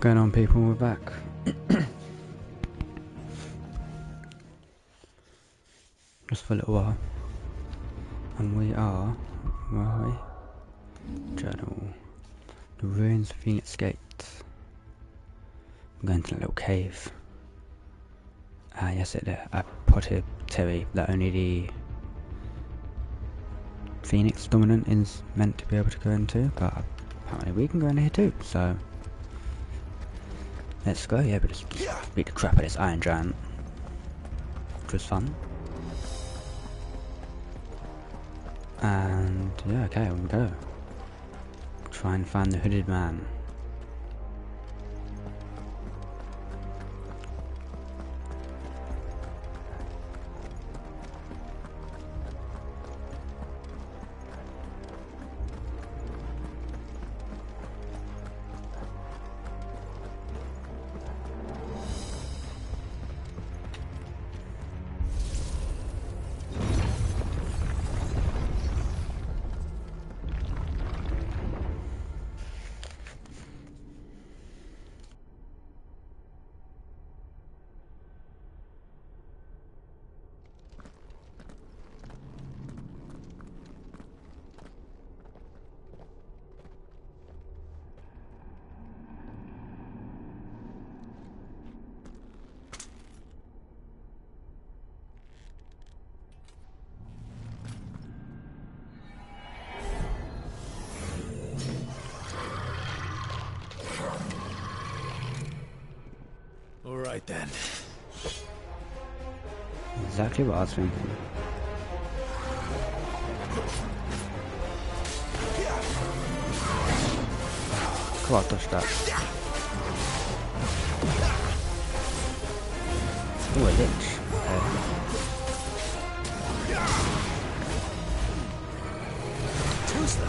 going on, people? We're back. Just for a little while. And we are... where are we? Journal. The ruins of Phoenix Gate. I'm going to a little cave. Yes, I potted Terry that only the Phoenix Dominant is meant to be able to go into, but apparently we can go in here too, so... let's go. Yeah, but just beat the crap out of this Iron Giant. Which was fun. And yeah, okay, on we go. Try and find the hooded man. Alright then. Exactly what I was thinking. Come on, touch that. Oh, a lich. Too slow.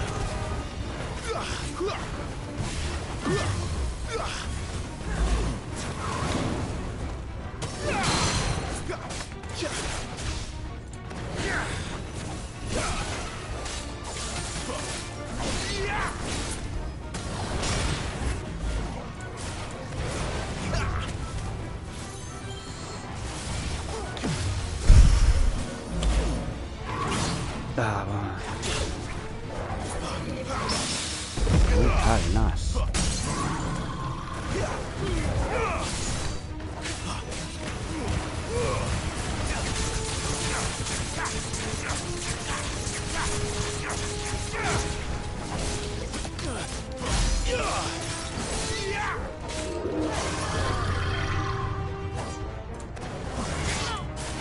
Ah, man. Oh, very nice.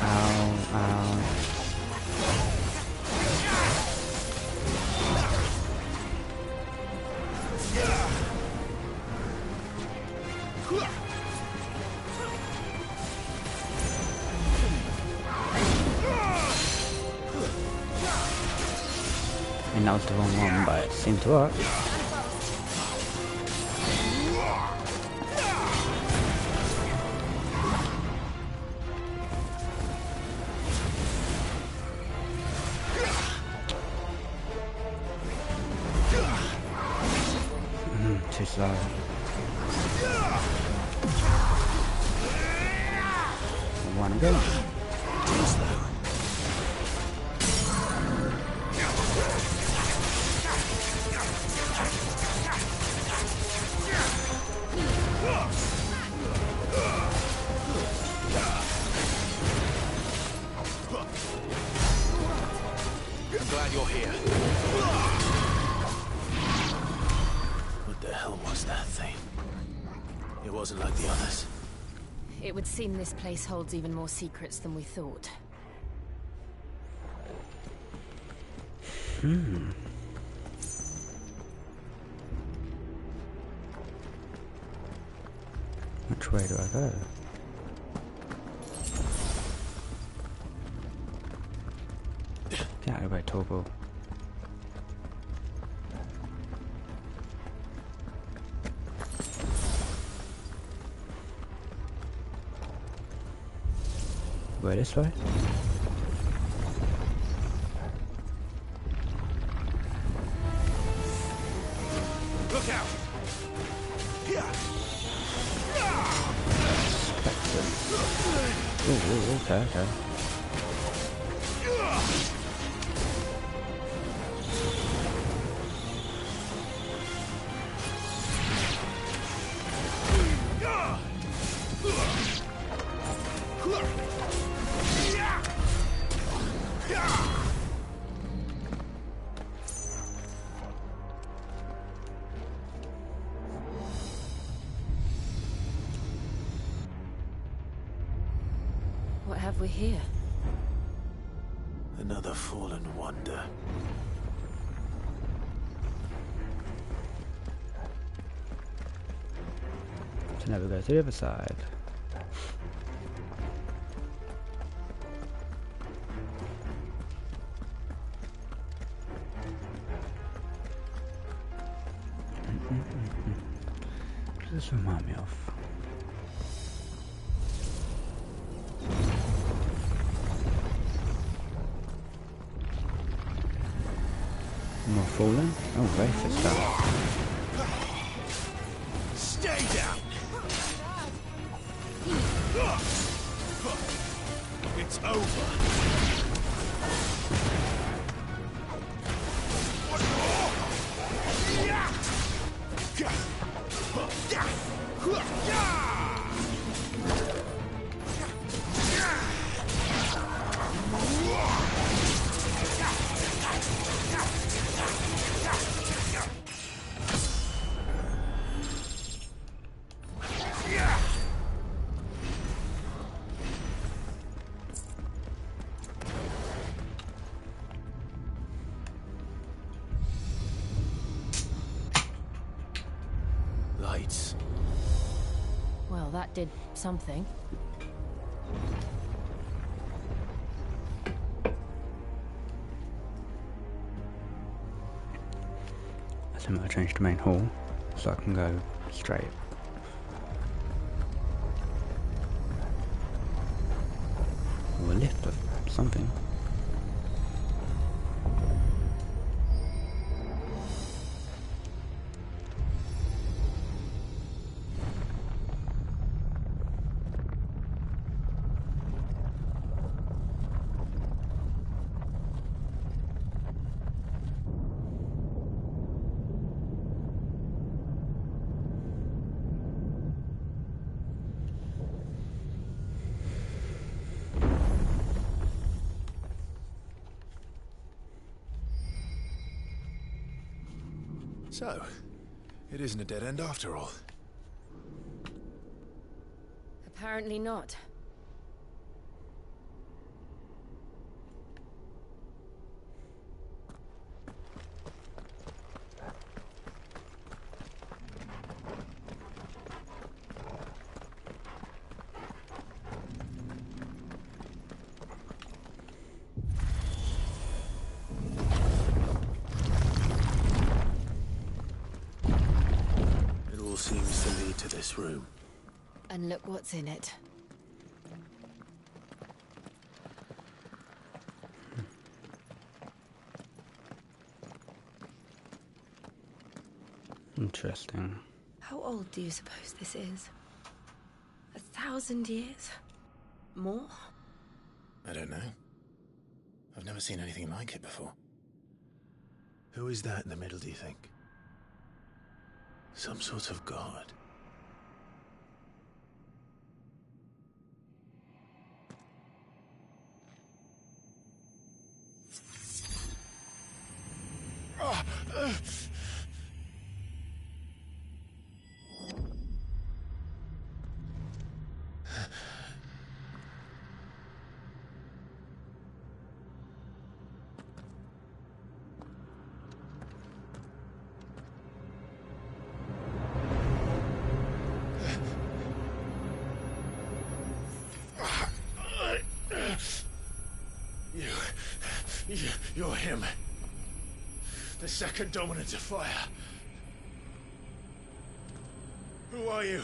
Ow, ow. I mean, that was the wrong one, but it seemed to work. Too slow. One go. Too slow. I'm glad you're here. What the hell was that thing? It wasn't like the others. It would seem this place holds even more secrets than we thought. Which way do I go? Get out of the way, Torgal. Go this way? Look out! Yeah. Oh, okay, okay. What have we here? Another fallen wonder. So now we go to the other side. What does this remind me of? More fallen? Oh, Wraith stuff. Stay down! It's over. Lights. Well, that did something. I think I'll change to main hall so I can go straight. Or a lift or something. So, it isn't a dead end after all. Apparently not. Seems to lead to this room. And look what's in it. Interesting. How old do you suppose this is? 1,000 years? More? I don't know. I've never seen anything like it before. Who is that in the middle, do you think? Some sort of god. You're him. The second dominant of fire. Who are you?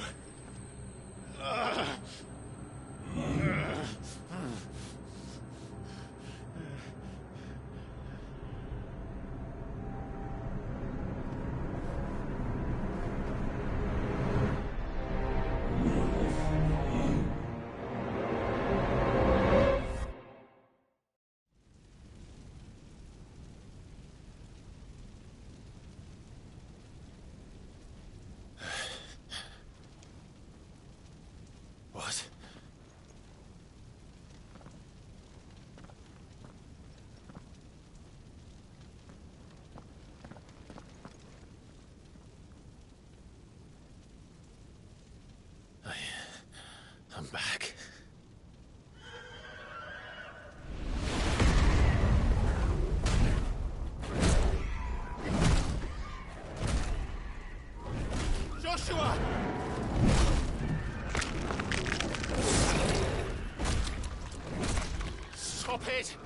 it!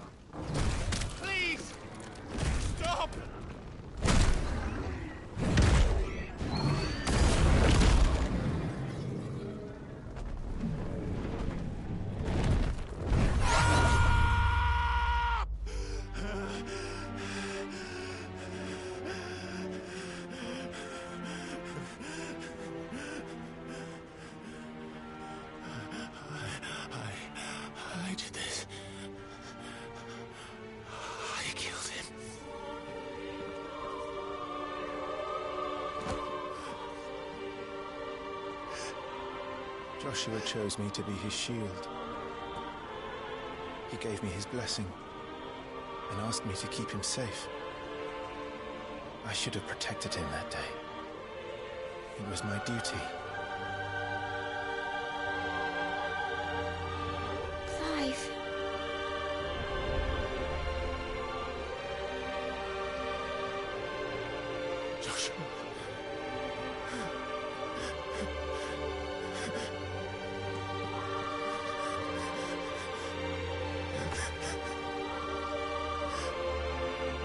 Please! Stop! I did this. I killed him. Joshua chose me to be his shield. He gave me his blessing and asked me to keep him safe. I should have protected him that day. It was my duty. Clive. Joshua.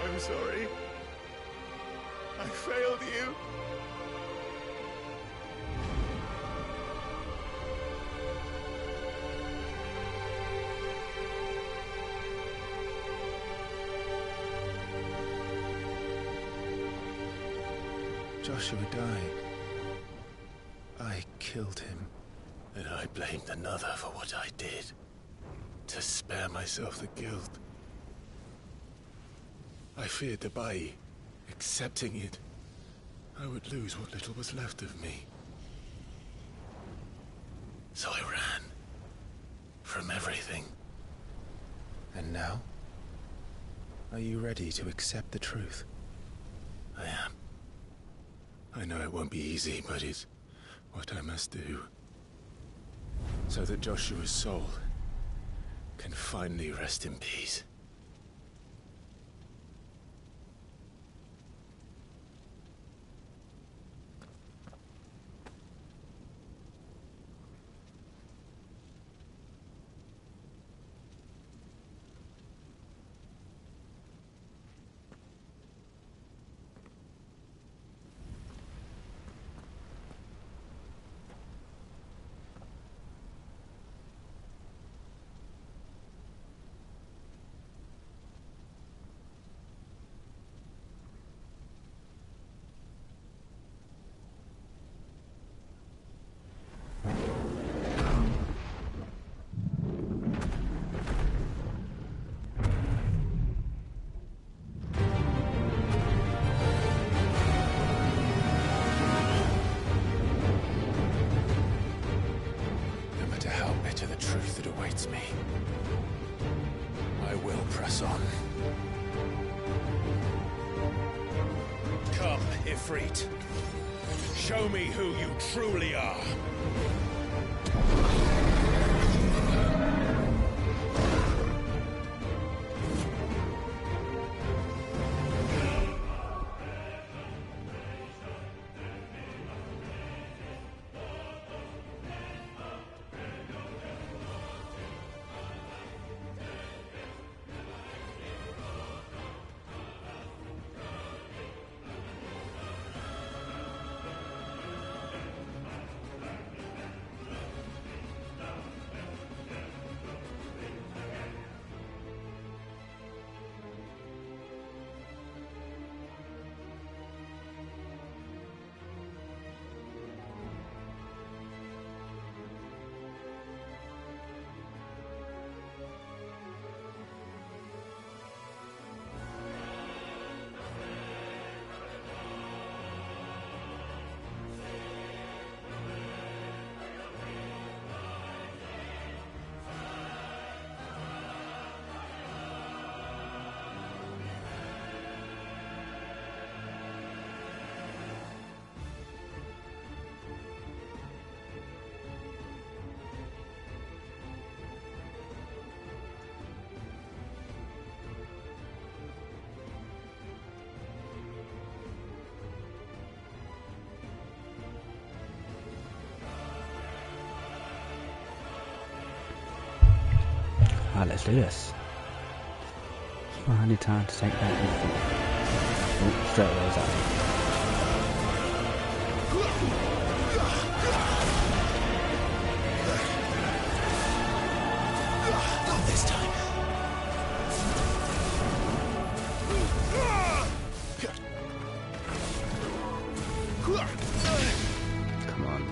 I'm sorry. I failed you. Joshua died. I killed him. And I blamed another for what I did. To spare myself the guilt. I feared that by accepting it, I would lose what little was left of me. So I ran. From everything. And now? Are you ready to accept the truth? I am. I know it won't be easy, but it's what I must do. So that Joshua's soul can finally rest in peace. That awaits me. I will press on. Come, Ifrit. Show me who you truly are. Let's do this. I need time to take that infant. Oh, straight away, is that it? Not this time. Come on.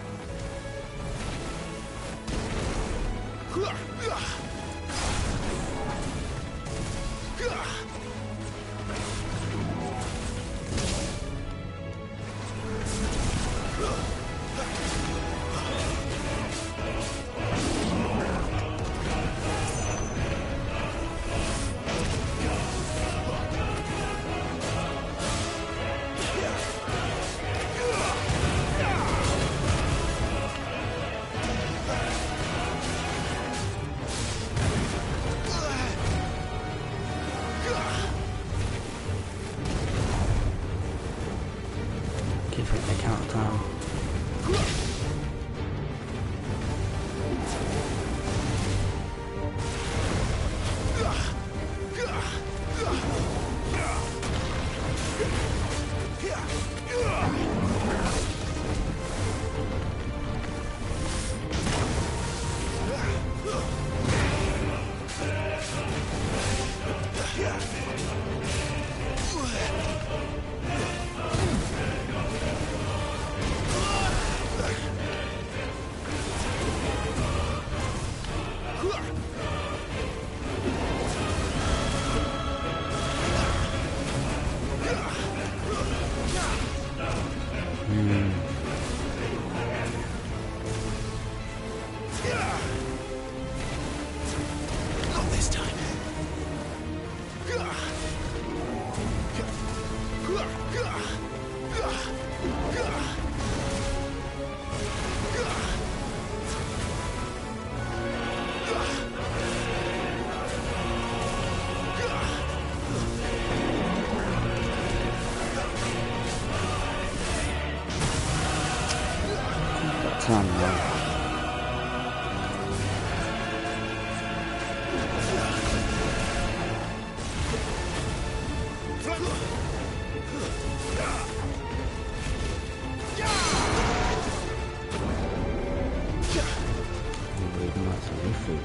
Keep hitting the count time. Not this time. That time now. Food.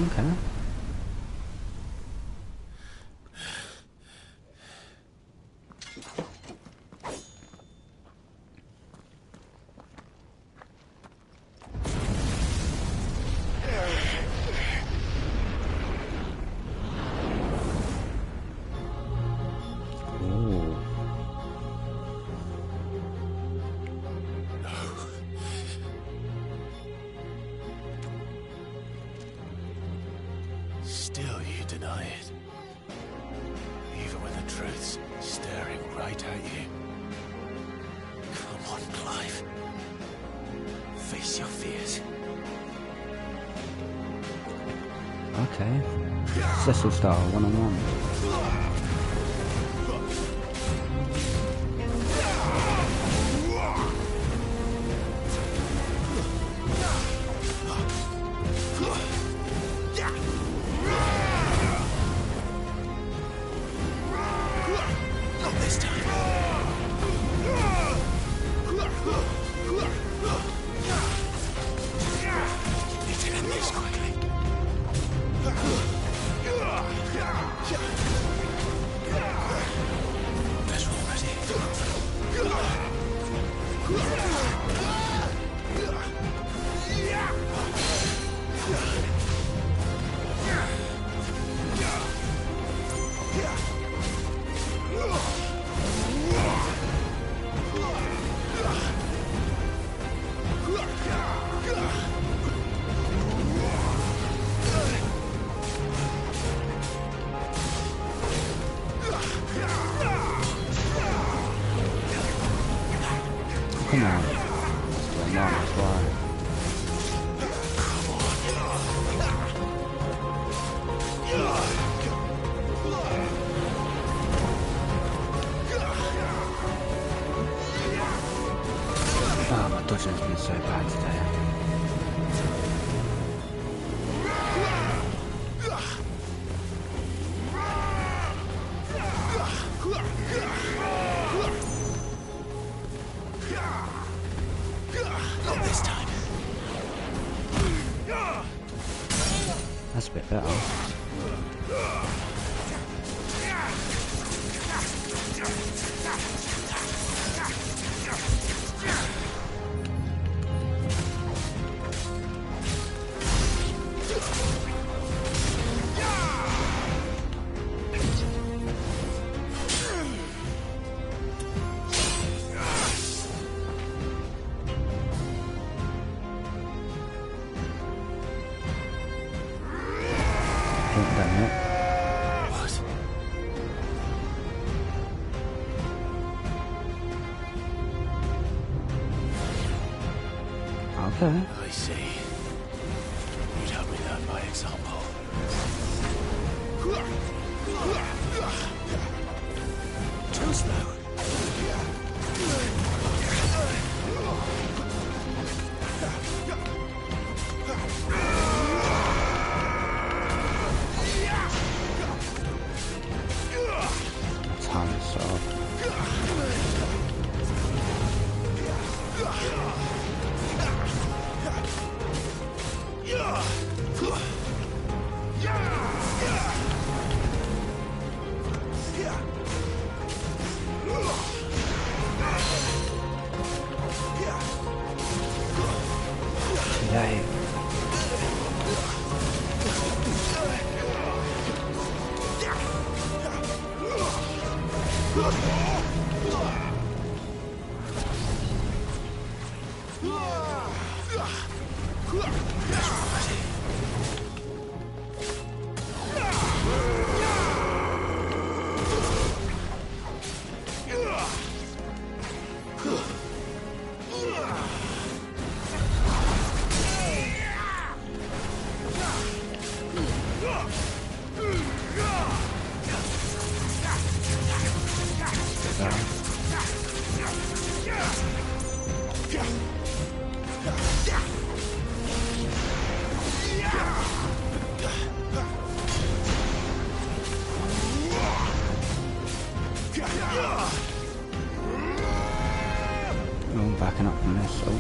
Okay. Ooh. Still you deny it. Even when the truth's staring right at you. Come on, Clive. Face your fears. Okay. Cecil style, one-on-one. Not this time. Need to end this quickly. Guess we're ready. Come on. Well, no, that's why. Oh, my dodging's been so bad today. Not this time. That's a bit better. Ain't done yet. What? Okay. I see. You'd help me learn by example. Too slow. Time is so off. Today. Oh, backing up from this. Oh.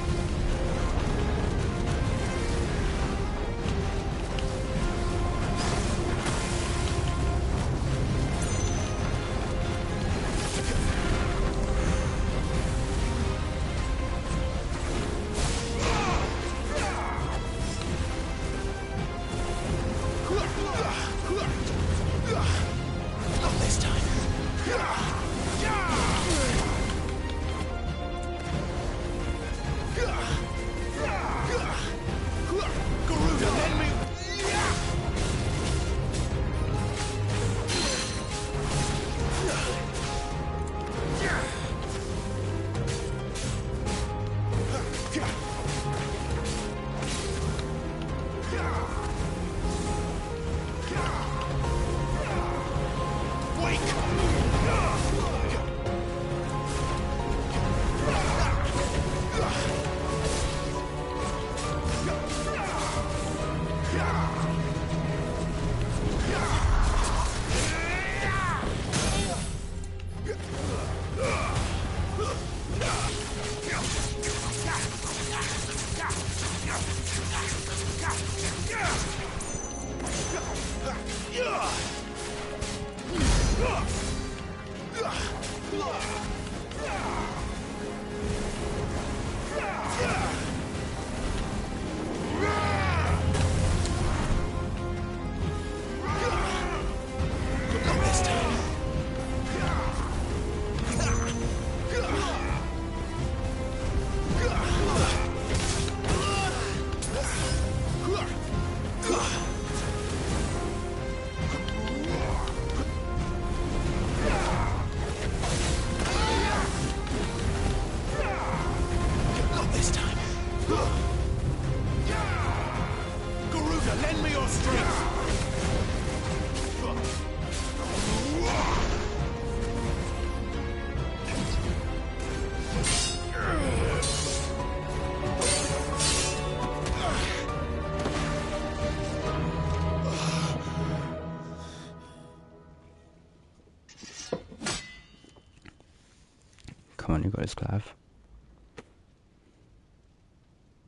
definitely got his glove.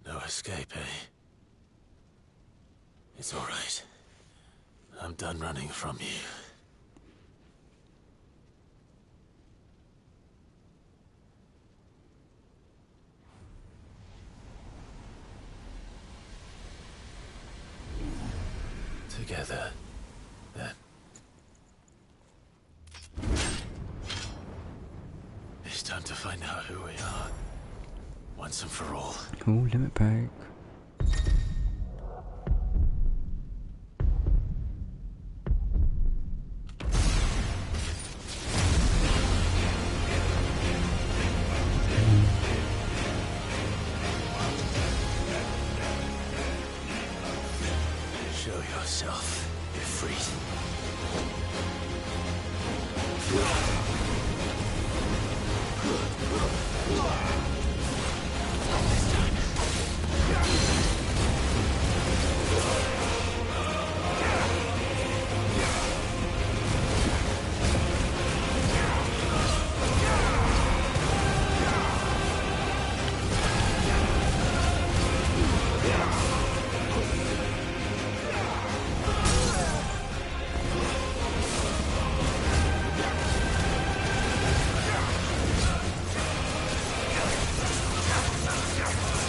No escape, eh? It's all right. I'm done running from you. Together, then. It's time to find out who we are. Once and for all. Oh, limit break. Show yourself. You're free.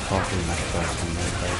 Probably my first one limit break.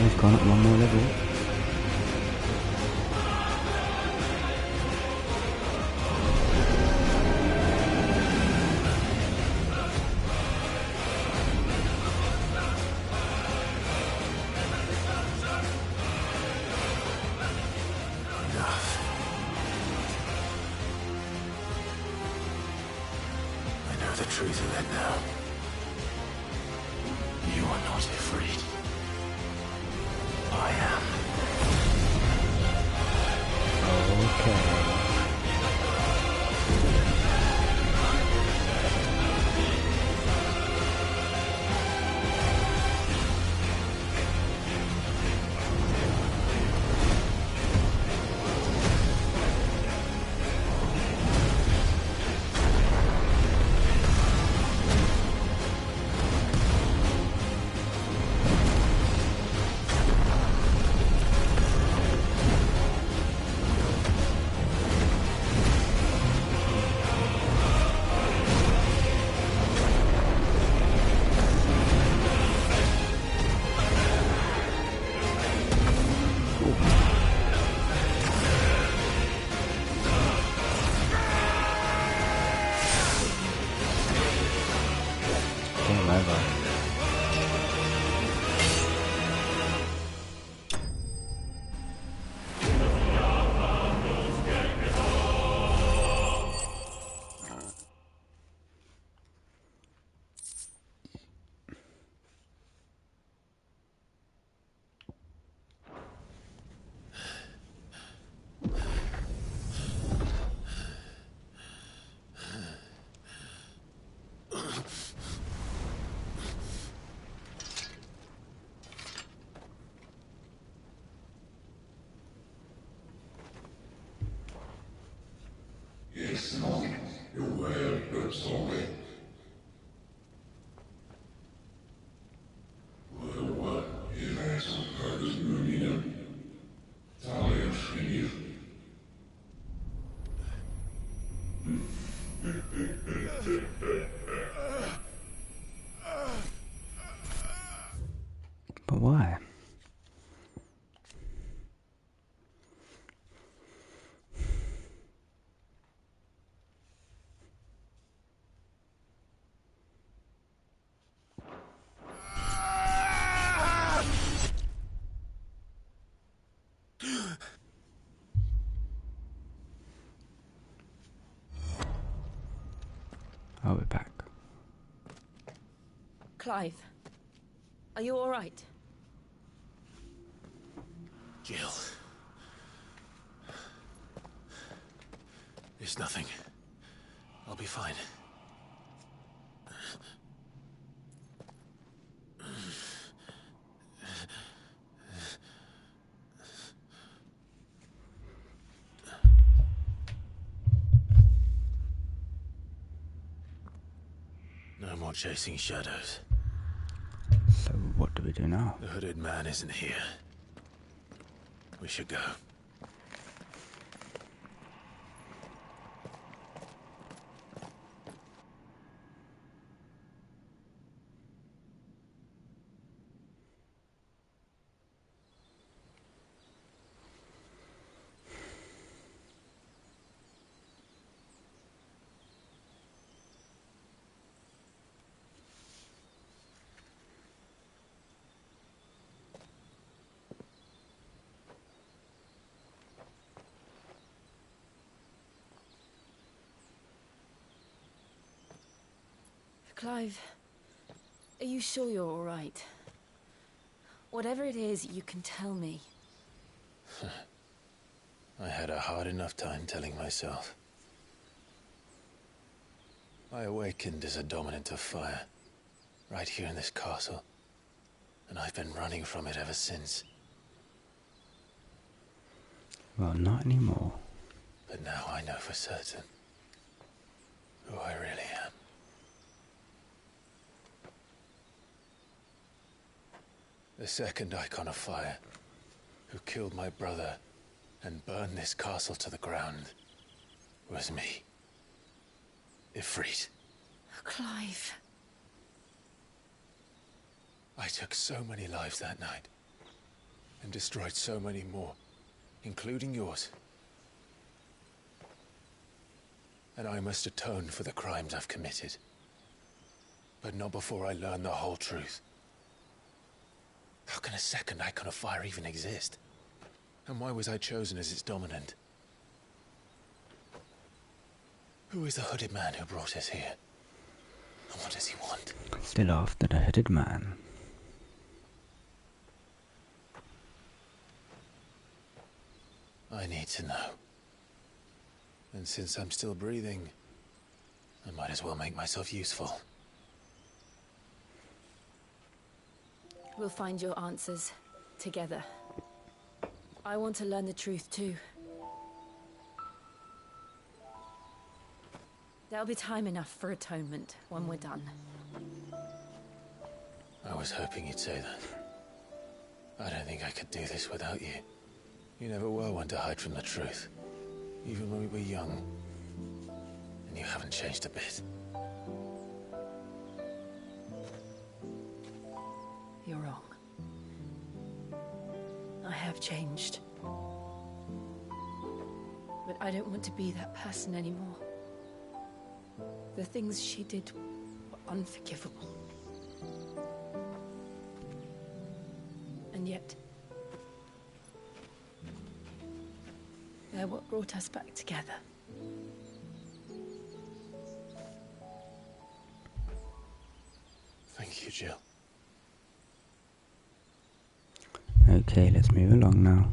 We've gone up one more level. Enough. I know the truth of it now. You are not afraid. I am. Okay. Game over. It's not your way, but sorry. What är som föddes med mina talent för you? But why? Oh, we're back. Clive, are you all right? Jill. It's nothing. I'll be fine. No more chasing shadows. So what do we do now? The hooded man isn't here. We should go. Clive, are you sure you're all right? Whatever it is, you can tell me. I had a hard enough time telling myself. I awakened as a dominant of fire, right here in this castle, and I've been running from it ever since. Well, not anymore. But now I know for certain who I really am. The second icon of fire, who killed my brother and burned this castle to the ground, was me. Ifrit. Clive. I took so many lives that night, and destroyed so many more, including yours. And I must atone for the crimes I've committed. But not before I learn the whole truth. How can a second icon of fire even exist? And why was I chosen as its dominant? Who is the hooded man who brought us here? And what does he want? Still after the hooded man. I need to know. And since I'm still breathing, I might as well make myself useful. We'll find your answers together. I want to learn the truth too. There'll be time enough for atonement when we're done. I was hoping you'd say that. I don't think I could do this without you. You never were one to hide from the truth, even when we were young. And you haven't changed a bit. You're wrong. I have changed. But I don't want to be that person anymore. The things she did were unforgivable. And yet, they're what brought us back together. Thank you, Jill. Okay, let's move along now.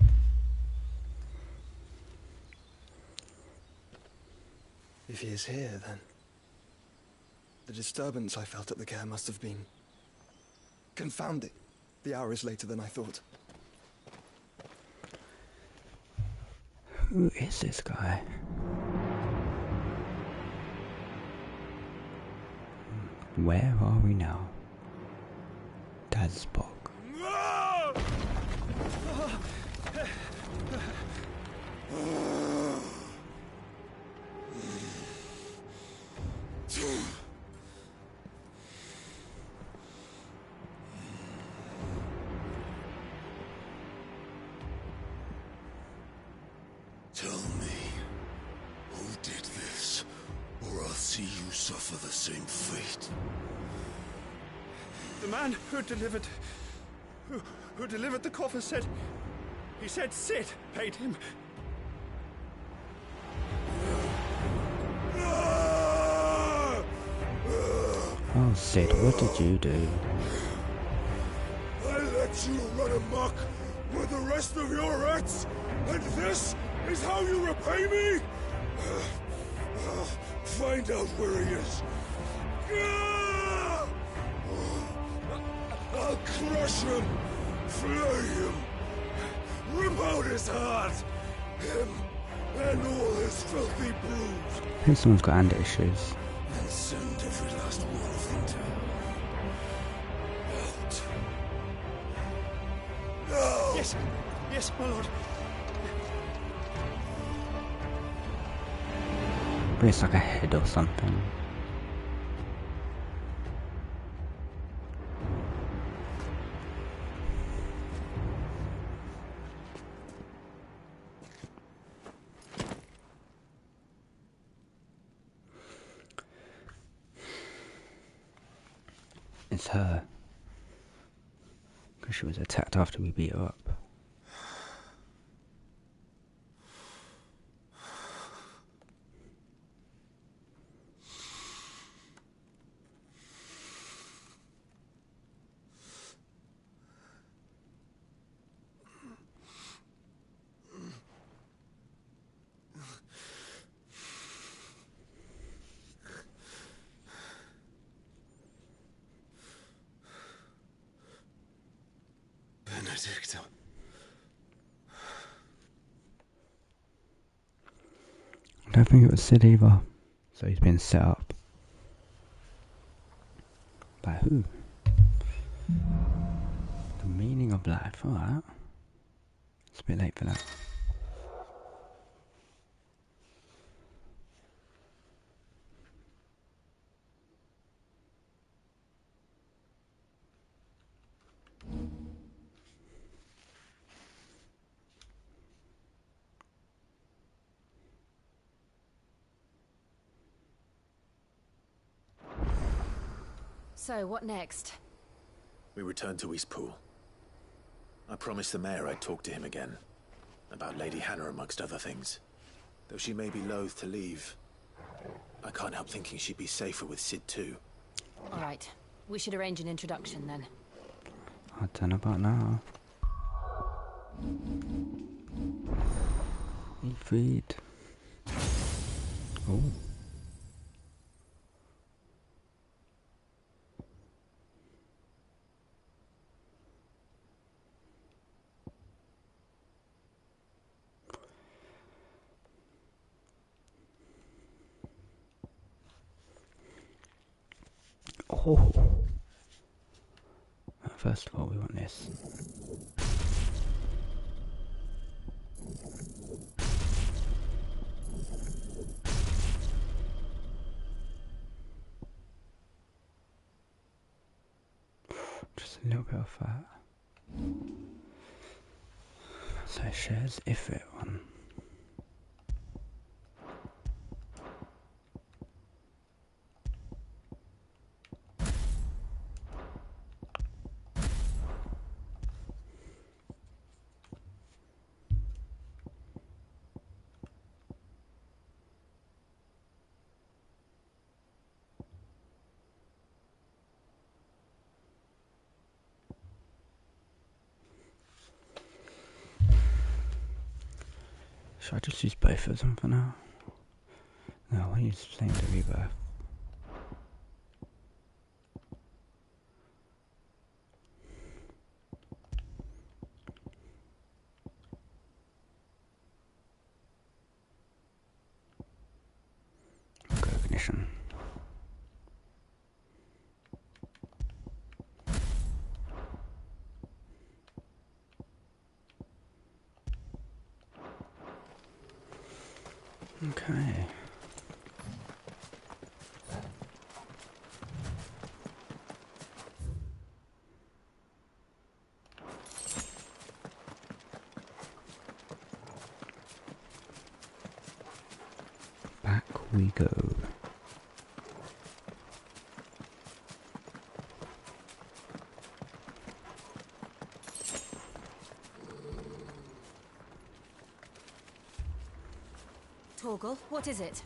If he is here, then the disturbance I felt at the care must have been... Confound it. The hour is later than I thought. Who is this guy? Where are we now? Dazbog. Tell me, who did this, or I'll see you suffer the same fate. The man who delivered the coffer said... He said Sid paid him. Oh, Sid, what did you do? I let you run amok with the rest of your rats, and this is how you repay me? Find out where he is. I'll crush him, flay him, rip out his heart, him and all his filthy brood, I think someone's got hand issues. and send every last one of them down. Out. No! Yes, my lord. But it's like a head or something. It's her. Because she was attacked after we beat her up. Benedicta. I don't think it was Sid either. So he's been set up. By who? The meaning of life, alright. It's a bit late for that. So, what next? We return to Eastpool. I promised the mayor I'd talk to him again. About Lady Hannah amongst other things. Though she may be loath to leave, I can't help thinking she'd be safer with Sid too. Alright, we should arrange an introduction then. I don't know about now. Feed. Oh. Oh. First of all, we want this. Just a little bit of that. So shares if it one. Should I just use both of them for now? No, I'll use Flame to Rebirth. Go Ignition. Okay. we go. Torgal, what is it?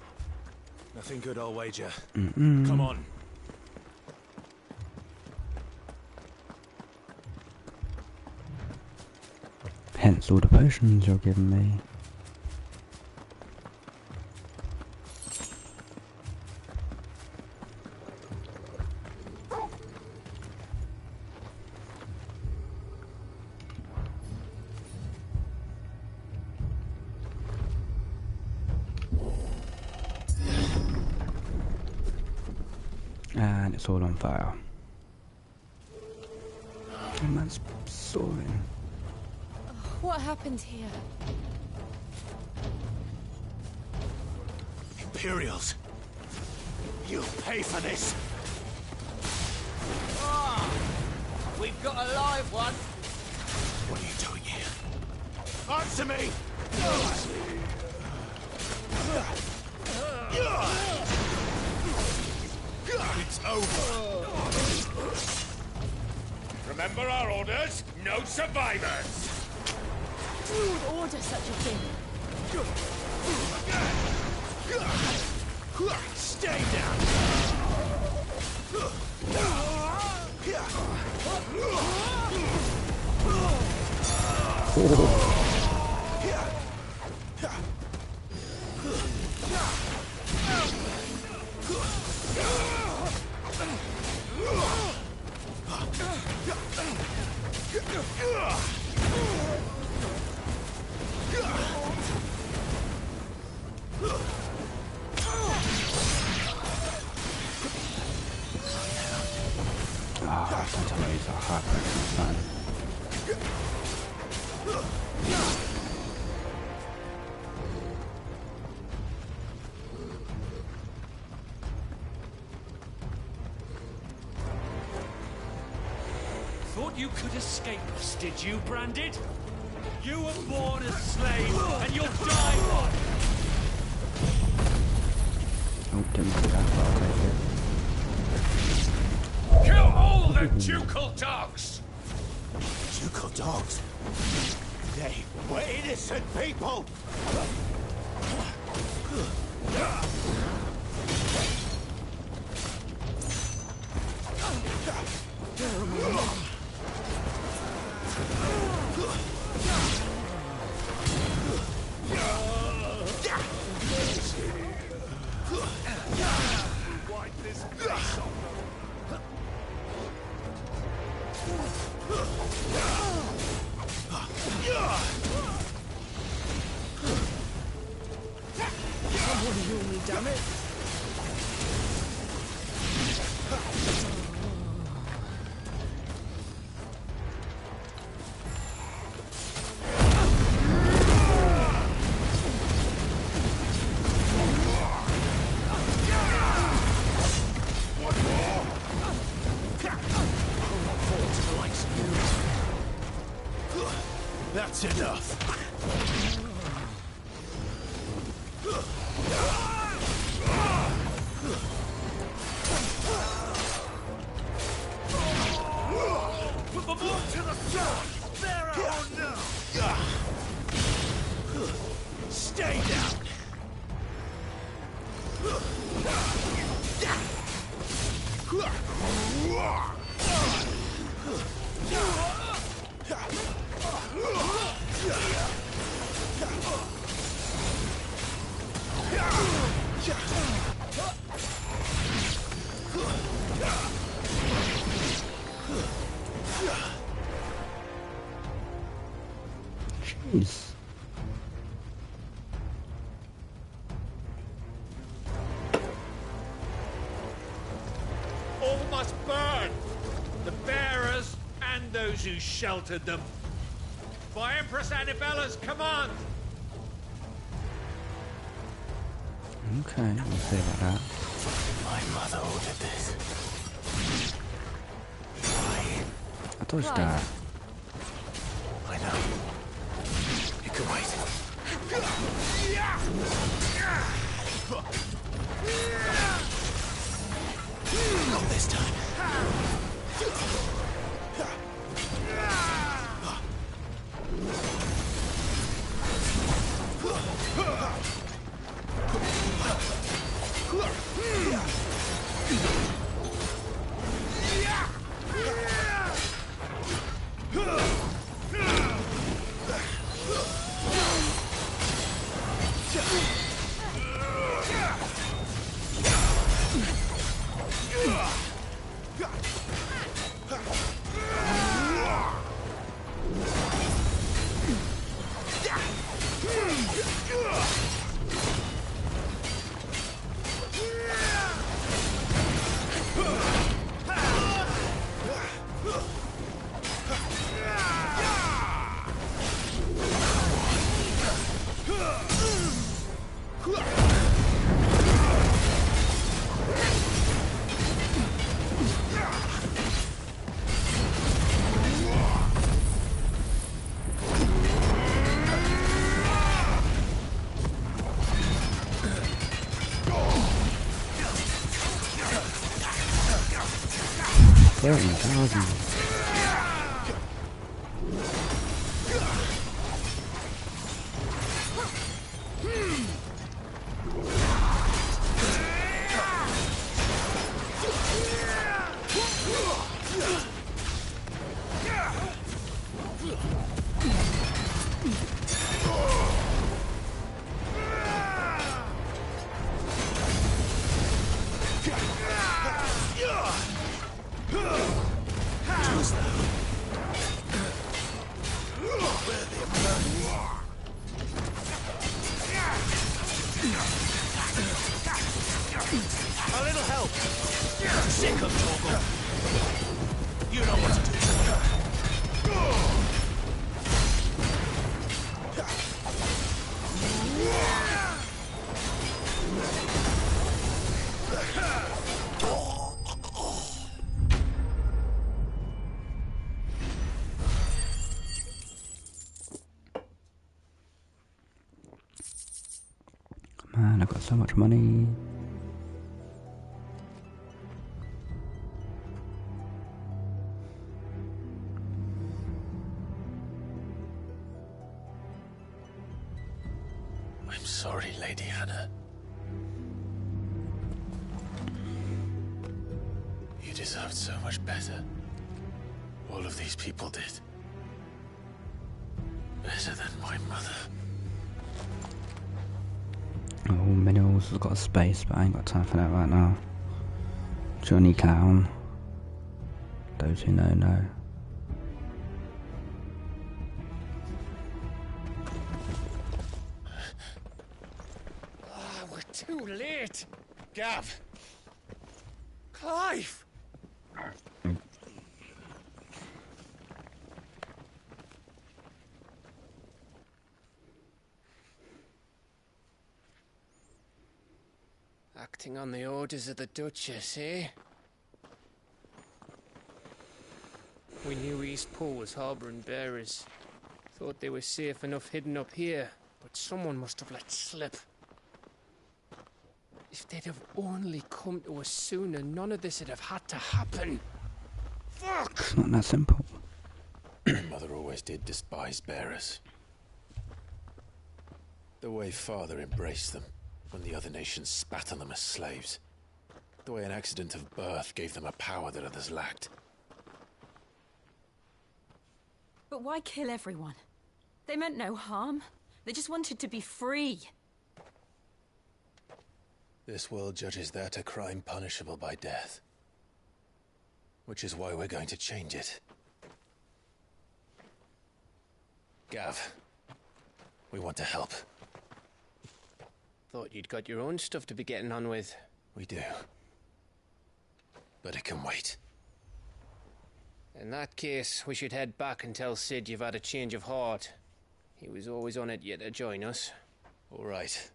Nothing good, I'll wager. Mm-mm. Come on. Hence all the potions you're giving me. And it's all on fire. And that's soaring. What happened here? Imperials. You'll pay for this. We've got a live one. What are you doing here? Answer me! It's over. Remember our orders? No survivors! Who would order such a thing? Stay down! Ah, don't tell me he's a heartbreaking fan. Thought you could escape us, did you, Branded? You were born a slave, and you'll die one! Oh, didn't see that, but I'll take it. Kill all the ducal dogs! Ducal dogs? They were innocent people! Wipe this face off. Someone heal me, damn it! That's enough. Put them all to the sword! They're our now! Stay down! Jeez. All must burn! The bearers and those who sheltered them. By Empress Annibella's command! Okay, we'll see about that. My mother ordered this. I dodged Right. that. I know. You can wait. They're in thousands. A little help. Sick of Torgal. You know what to do. Man, I've got so much money. I'm sorry, Lady Hannah. You deserved so much better. All of these people did. Better than my mother. Oh, minerals has got a space, but I ain't got time for that right now. Johnny Clown. Those who know. Ah, we're too late. Gav. Clive. Acting on the orders of the Duchess, eh? We knew Eastpool was harbouring bearers. Thought they were safe enough hidden up here, but someone must have let slip. If they'd have only come to us sooner, none of this would have had to happen. Fuck! It's not that simple. My mother always did despise bearers. The way Father embraced them when the other nations spat on them as slaves. The way an accident of birth gave them a power that others lacked. But why kill everyone? They meant no harm. They just wanted to be free. This world judges that a crime punishable by death. Which is why we're going to change it. Gav, we want to help. Thought you'd got your own stuff to be getting on with. We do. But it can wait. In that case, we should head back and tell Sid you've had a change of heart. He was always on it yet to join us. All right.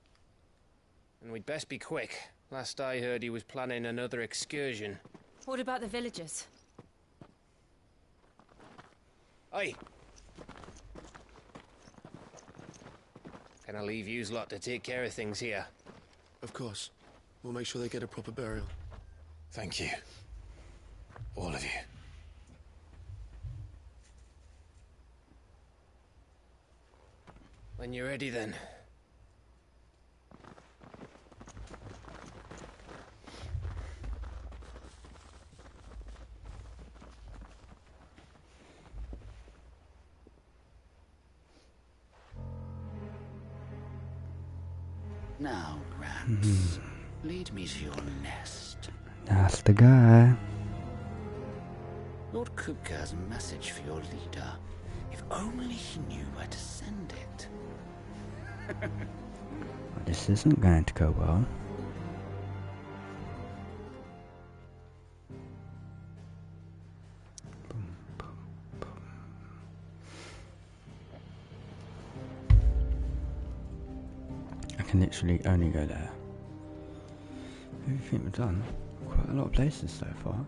And we'd best be quick. Last I heard, he was planning another excursion. What about the villagers? Aye. Can I leave yous lot to take care of things here? Of course. We'll make sure they get a proper burial. Thank you. All of you. When you're ready, then. Now, rats, lead me to your nest. That's the guy. Lord Kupka has a message for your leader. If only he knew where to send it. Well, this isn't going to go well. I can literally only go there. Who do you think we've done? Quite a lot of places so far.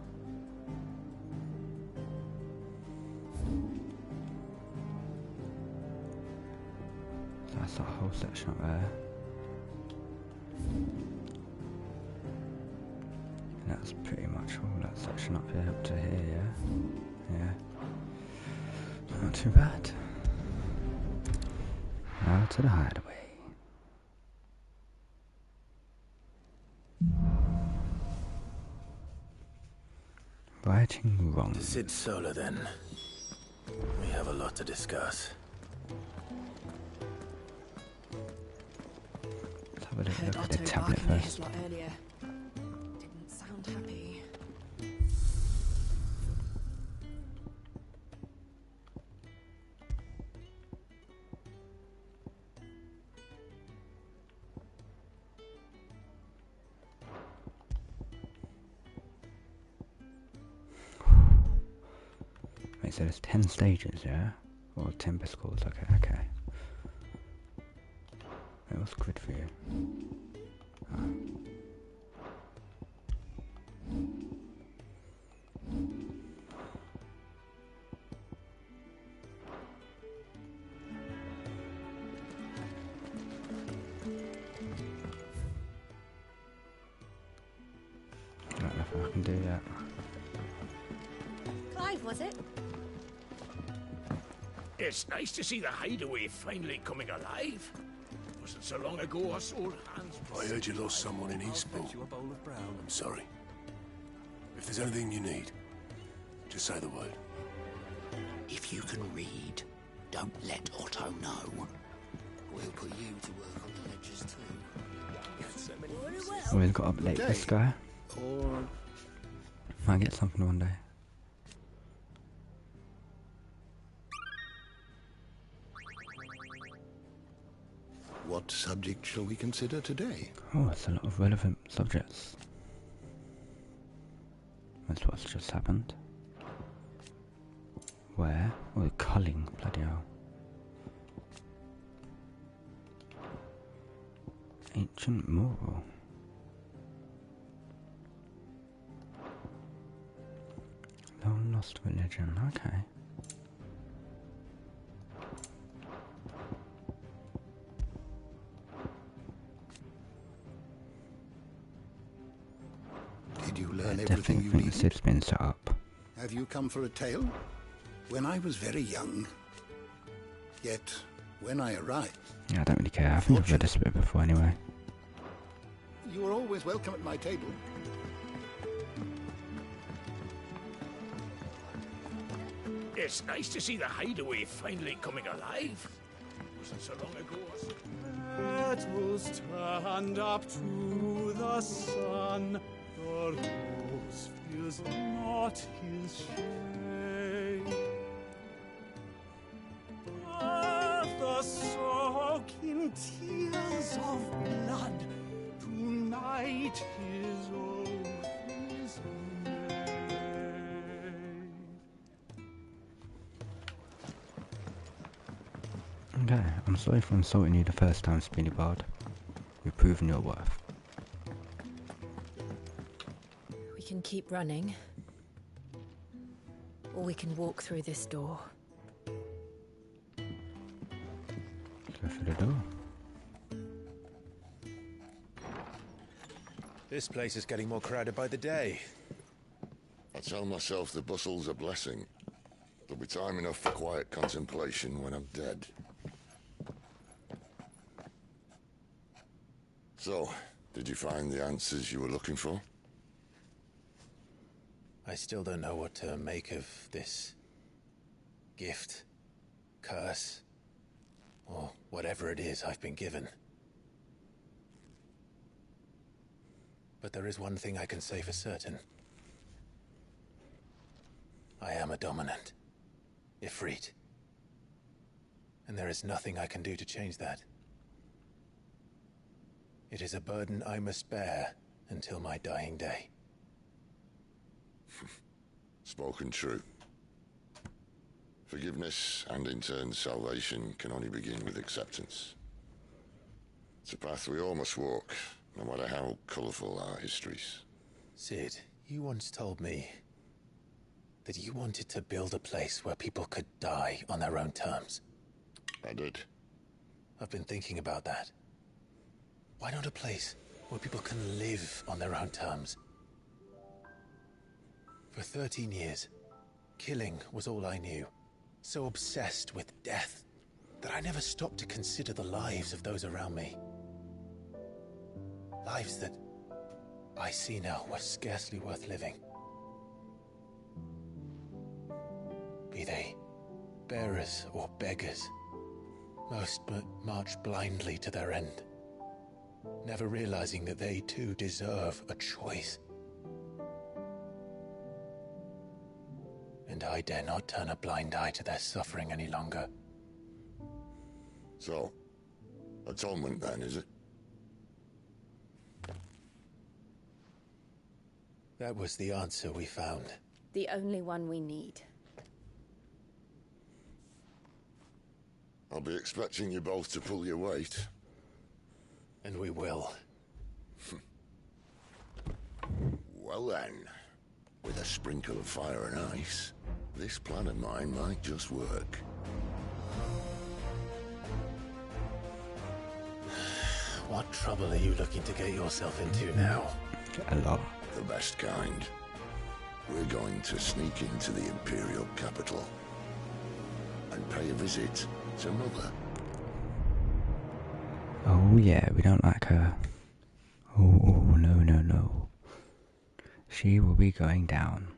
That's that whole section up there. And that's pretty much all that section up here up to here, yeah? Yeah. Not too bad. Now to the hideaway. Righting wrong. To sit solo then. We have a lot to discuss. Let's have a little Heard look at the Otto tablet barking at his first. lot earlier. Didn't sound happy. Wait, so there's 10 stages, yeah? Or 10 schools, okay, okay. Wait, what's good for you? Oh. I don't know if I can do that. Clive, was it? It's nice to see the hideaway finally coming alive. Wasn't so long ago us old hands... I heard you lost someone in Eastport. I'm sorry. If there's anything you need, just say the word. If you can read, don't let Otto know. We'll put you to work on the ledgers too. Always got to update this guy. Or Might get something one day. What subject shall we consider today? Oh, that's a lot of relevant subjects. That's what's just happened. Where? Oh, culling, bloody hell. Ancient mural. Long lost religion, okay. Did you learn I everything definitely you think the needed? SID's been set up. Have you come for a tale? When I was very young, yet when I arrived, Yeah, I don't really care. I think I've read this bit before anyway. you were always welcome at my table. It's nice to see the hideaway finally coming alive. Wasn't so long ago us... Petals stand up to the sun. The rose feels not his shade. Earth soak in tears of blood. Tonight his oath is made. Okay, I'm sorry for insulting you the first time, Speedy Bard. You've proven your worth. We can keep running. Or we can walk through this door. Go through the door. This place is getting more crowded by the day. I tell myself the bustle's a blessing. There'll be time enough for quiet contemplation when I'm dead. So, did you find the answers you were looking for? I still don't know what to make of this gift, curse, or whatever it is I've been given. But there is one thing I can say for certain. I am a dominant. Ifrit. And there is nothing I can do to change that. It is a burden I must bear until my dying day. Spoken true. Forgiveness and in turn salvation can only begin with acceptance. It's a path we all must walk, no matter how colourful our histories. Sid, you once told me that you wanted to build a place where people could die on their own terms. I did. I've been thinking about that. Why not a place where people can live on their own terms? For 13 years, killing was all I knew. So obsessed with death that I never stopped to consider the lives of those around me. Lives that I see now were scarcely worth living. Be they bearers or beggars, most march blindly to their end, never realizing that they too deserve a choice. And I dare not turn a blind eye to their suffering any longer. So, atonement then, is it? That was the answer we found. The only one we need. I'll be expecting you both to pull your weight. And we will. Well then, with a sprinkle of fire and ice, this plan of mine might just work. What trouble are you looking to get yourself into now? A lot. The best kind. We're going to sneak into the Imperial capital and pay a visit to Mother. Oh yeah, we don't like her. Oh, no, no, no. She will be going down.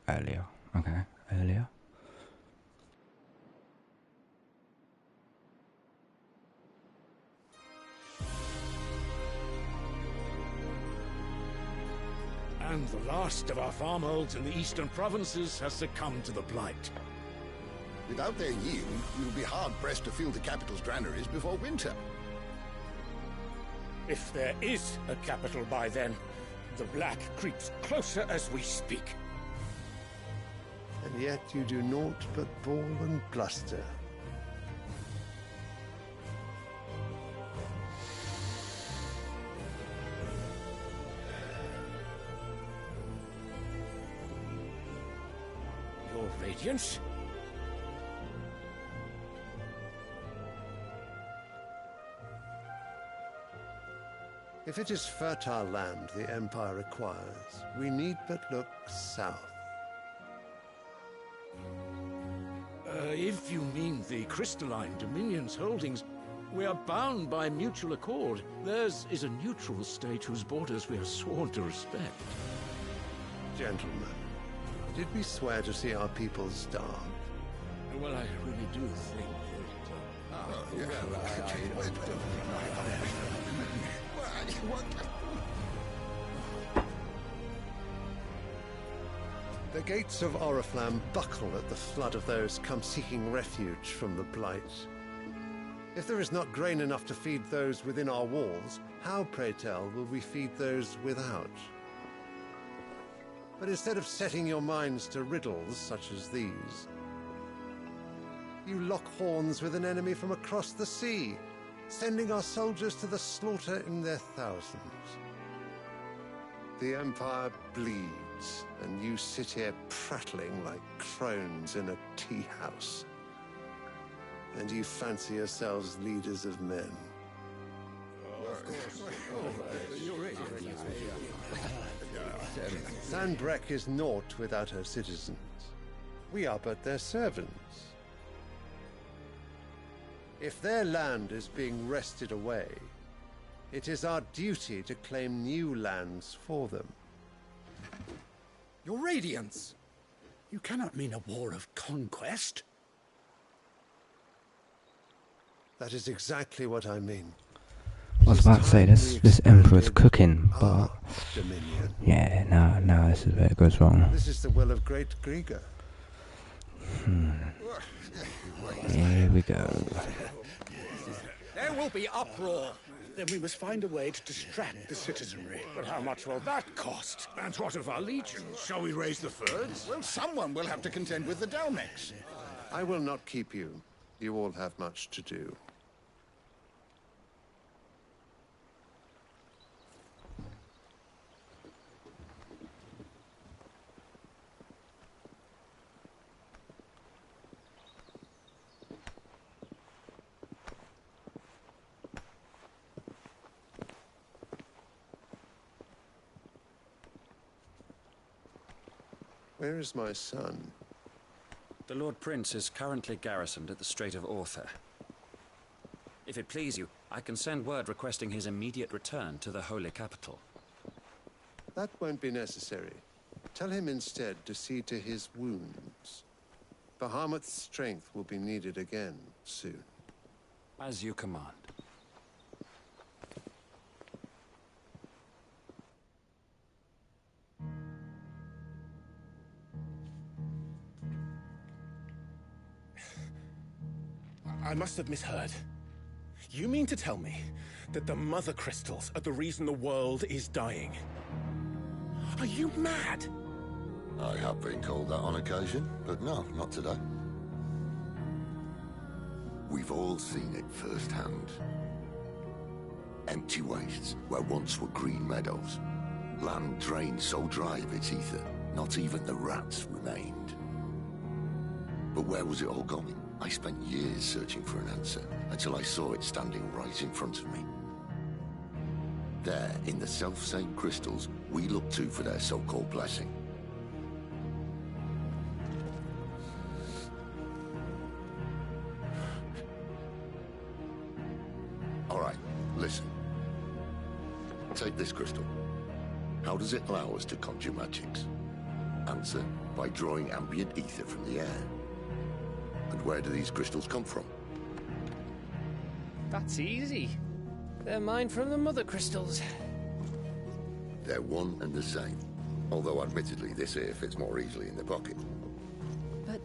Earlier. Okay, earlier. And the last of our farmholds in the eastern provinces has succumbed to the blight. Without their yield, we will be hard-pressed to fill the capital's granaries before winter. If there is a capital by then, the black creeps closer as we speak. And yet you do naught but bawl and bluster. Your Radiance? If it is fertile land the Empire requires, we need but look south. If you mean the crystalline Dominion's holdings, we are bound by mutual accord. Theirs is a neutral state whose borders we are sworn to respect. Gentlemen, did we swear to see our people starve? Well, I really do think The gates of Oriflamme buckle at the flood of those come seeking refuge from the blight. If there is not grain enough to feed those within our walls, how, pray tell, will we feed those without? But instead of setting your minds to riddles such as these, you lock horns with an enemy from across the sea, sending our soldiers to the slaughter in their thousands. The Empire bleeds, and you sit here prattling like crones in a tea house. And you fancy yourselves leaders of men. Sandbreck is naught without her citizens. We are but their servants. If their land is being wrested away, it is our duty to claim new lands for them. Your Radiance! You cannot mean a war of conquest. That is exactly what I mean. I was about to say this Emperor's cooking, but Dominion. yeah, no, this is where it goes wrong. This is the will of great Grieger. Here we go. There will be uproar. Then we must find a way to distract the citizenry. But how much will that cost? And what of our legions? Shall we raise the thirds? Well, someone will have to contend with the Delmex. I will not keep you. You all have much to do. Where is my son? The Lord Prince is currently garrisoned at the Strait of Orther. If it please you, I can send word requesting his immediate return to the Holy Capital. That won't be necessary. Tell him instead to see to his wounds. Bahamut's strength will be needed again soon. As you command. I must have misheard. You mean to tell me that the Mother Crystals are the reason the world is dying? Are you mad? I have been called that on occasion, but no, not today. We've all seen it firsthand. Empty wastes where once were green meadows. Land drained so dry of its ether, not even the rats remained. But where was it all going? I spent years searching for an answer, until I saw it standing right in front of me. There, in the self-same crystals we look to for their so-called blessing. All right, listen. Take this crystal. How does it allow us to conjure magics? Answer, by drawing ambient ether from the air. And where do these crystals come from? That's easy. They're mine from the Mother Crystals. They're one and the same. Although admittedly this here fits more easily in the pocket. But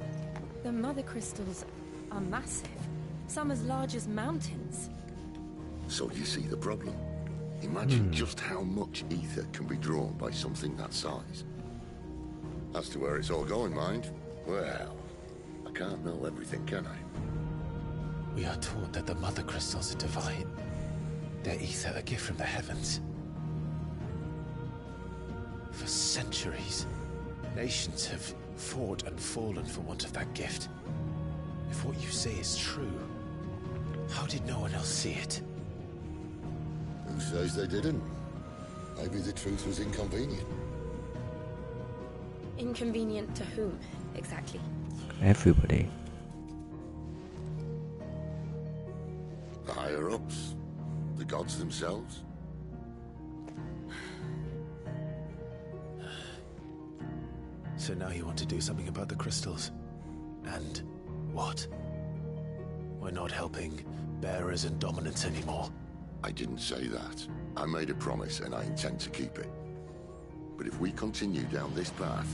the Mother Crystals are massive. Some as large as mountains. So you see the problem? Imagine just how much ether can be drawn by something that size. As to where it's all going, mind? Well, I can't know everything, can I? We are taught that the Mother Crystals are divine. Their ether a gift from the heavens. For centuries, nations have fought and fallen for want of that gift. If what you say is true, how did no one else see it? Who says they didn't? Maybe the truth was inconvenient. Inconvenient to whom, exactly? Everybody. The higher-ups? The gods themselves? So now you want to do something about the crystals? And what? We're not helping bearers and dominants anymore. I didn't say that. I made a promise and I intend to keep it. But if we continue down this path,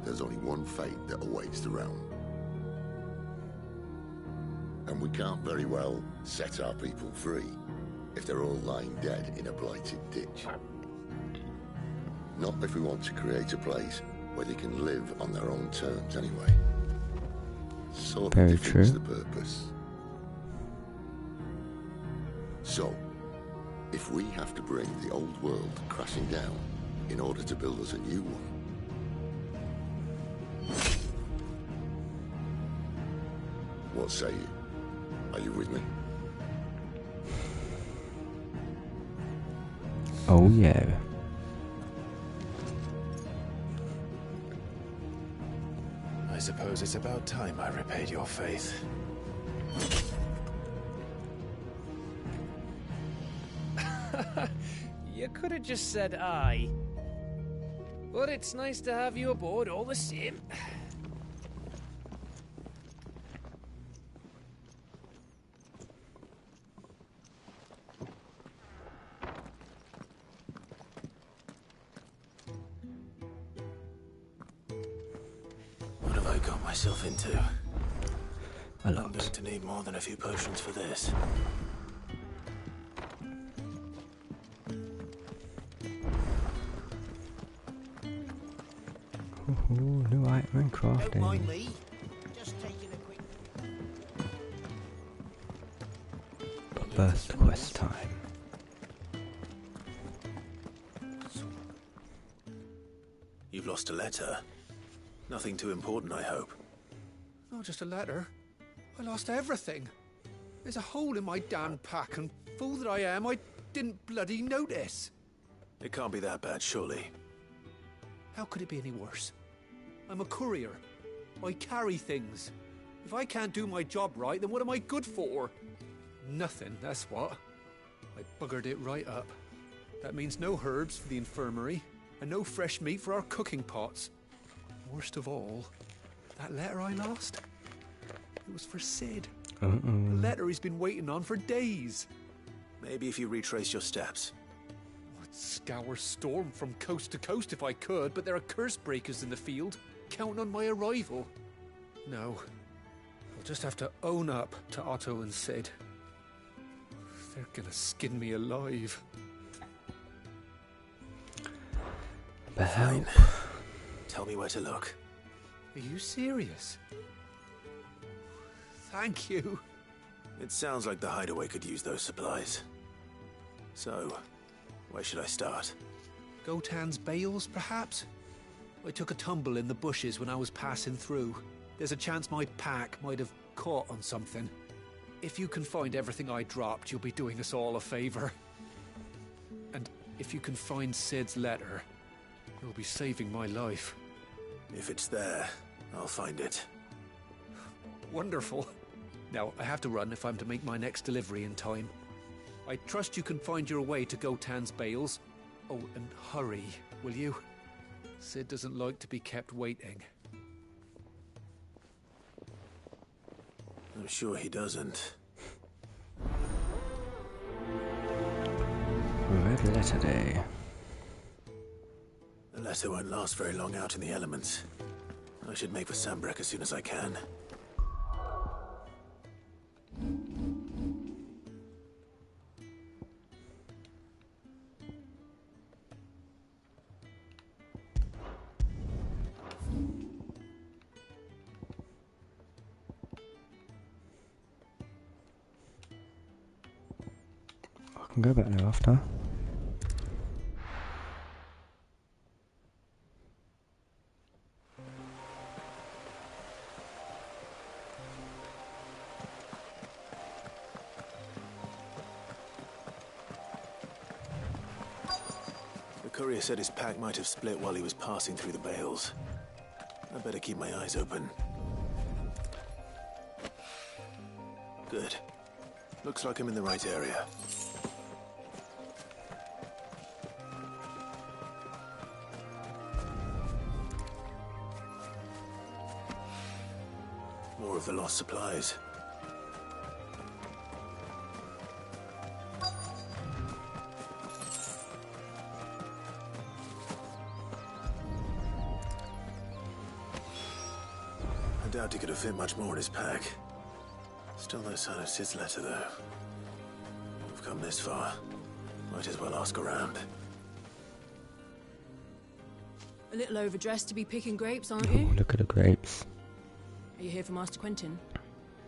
there's only one fate that awaits the realm. And we can't very well set our people free if they're all lying dead in a blighted ditch. Not if we want to create a place where they can live on their own terms anyway. Sort of defeats the purpose. So, if we have to bring the old world crashing down in order to build us a new one, what say you? Are you with me? Oh yeah. I suppose it's about time I repaid your faith. You could have just said aye. But it's nice to have you aboard all the same. I got myself into? A lot. I'm going to need more than a few potions for this. Ooh, new item and crafting. Don't mind me. Just taking a quick... First quest time. You've lost a letter. Nothing too important, I hope. Not just a letter. I lost everything. There's a hole in my damn pack, and fool that I am, I didn't bloody notice. It can't be that bad, surely. How could it be any worse? I'm a courier. I carry things. If I can't do my job right, then what am I good for? Nothing, that's what. I buggered it right up. That means no herbs for the infirmary, and no fresh meat for our cooking pots. Worst of all, that letter I lost, it was for Sid. A letter he's been waiting on for days. Maybe if you retrace your steps. I'd scour Storm from coast to coast if I could, but there are curse breakers in the field, counting on my arrival. No, I'll just have to own up to Otto and Sid. They're gonna skin me alive. Fine. Tell me where to look. Are you serious? Thank you. It sounds like the hideaway could use those supplies. So, where should I start? Gotan's bales, perhaps? I took a tumble in the bushes when I was passing through. There's a chance my pack might have caught on something. If you can find everything I dropped, you'll be doing us all a favor. And if you can find Sid's letter, you'll be saving my life. If it's there, I'll find it. Wonderful. Now, I have to run if I'm to make my next delivery in time. I trust you can find your way to Gotan's bales. Oh, and hurry, will you? Sid doesn't like to be kept waiting. I'm sure he doesn't. Red letter day. The letter won't last very long out in the elements. I should make for Sambrek as soon as I can. I can go back there after. The courier said his pack might have split while he was passing through the bales. I better keep my eyes open. Good. Looks like I'm in the right area. More of the lost supplies. I doubt he could have fit much more in his pack. Still no sign of Sid's letter, though. We've come this far. Might as well ask around. A little overdressed to be picking grapes, aren't Oh, you? look at the grapes. Are you here for Master Quentin?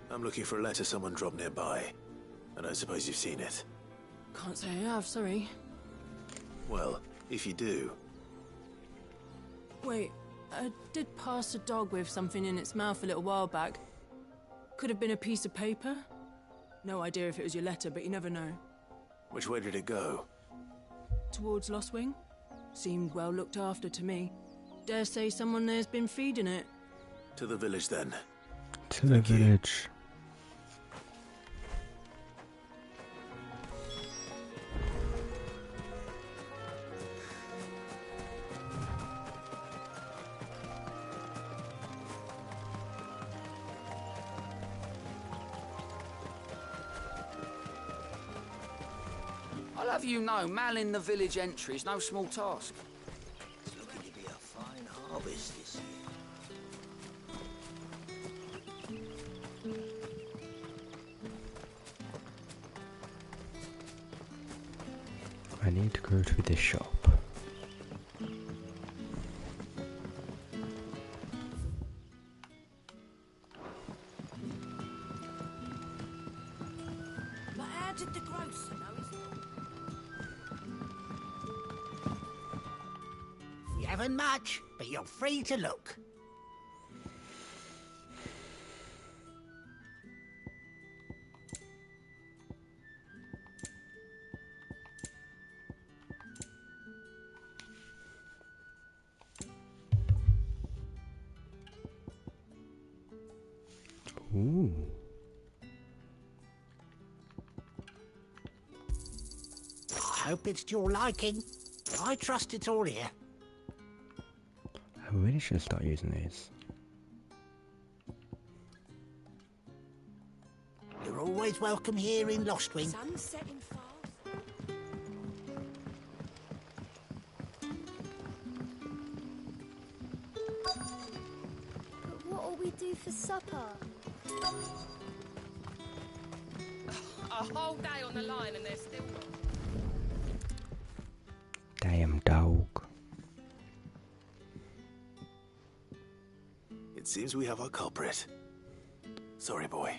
I'm looking for a letter someone dropped nearby. I don't suppose you've seen it. Can't say I have, sorry. Well, if you do... Wait, I did pass a dog with something in its mouth a little while back. Could have been a piece of paper. No idea if it was your letter, but you never know. Which way did it go? Towards Lost Wing? Seemed well looked after to me. Dare say someone there's been feeding it. To the village, then. To the village. I'll have you know, manning the village entry is no small task. It's looking to be a fine harvest this year. need to go to this shop. But how did the grocer know his... You haven't much, but you're free to look. Ooh. I hope it's to your liking. I trust it's all here. I really should start using these. You're always welcome here in Lostwing. Sun's setting fast. But what'll we do for supper? A whole day on the line and they're still not. Damn dog. It seems we have our culprit. Sorry, boy.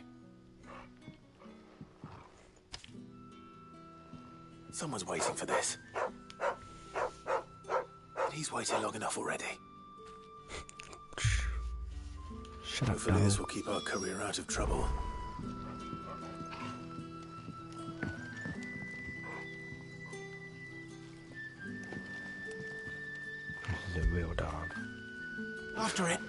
Someone's waiting for this. And he's waited long enough already. Shut up, Hopefully this dog. will keep our career out of trouble. This is a real dog. After it.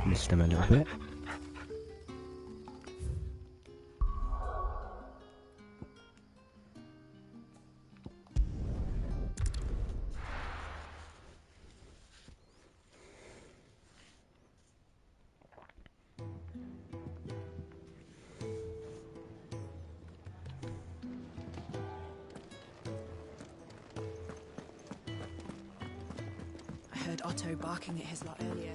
Missed him a little bit. I heard Otto barking at his lot earlier.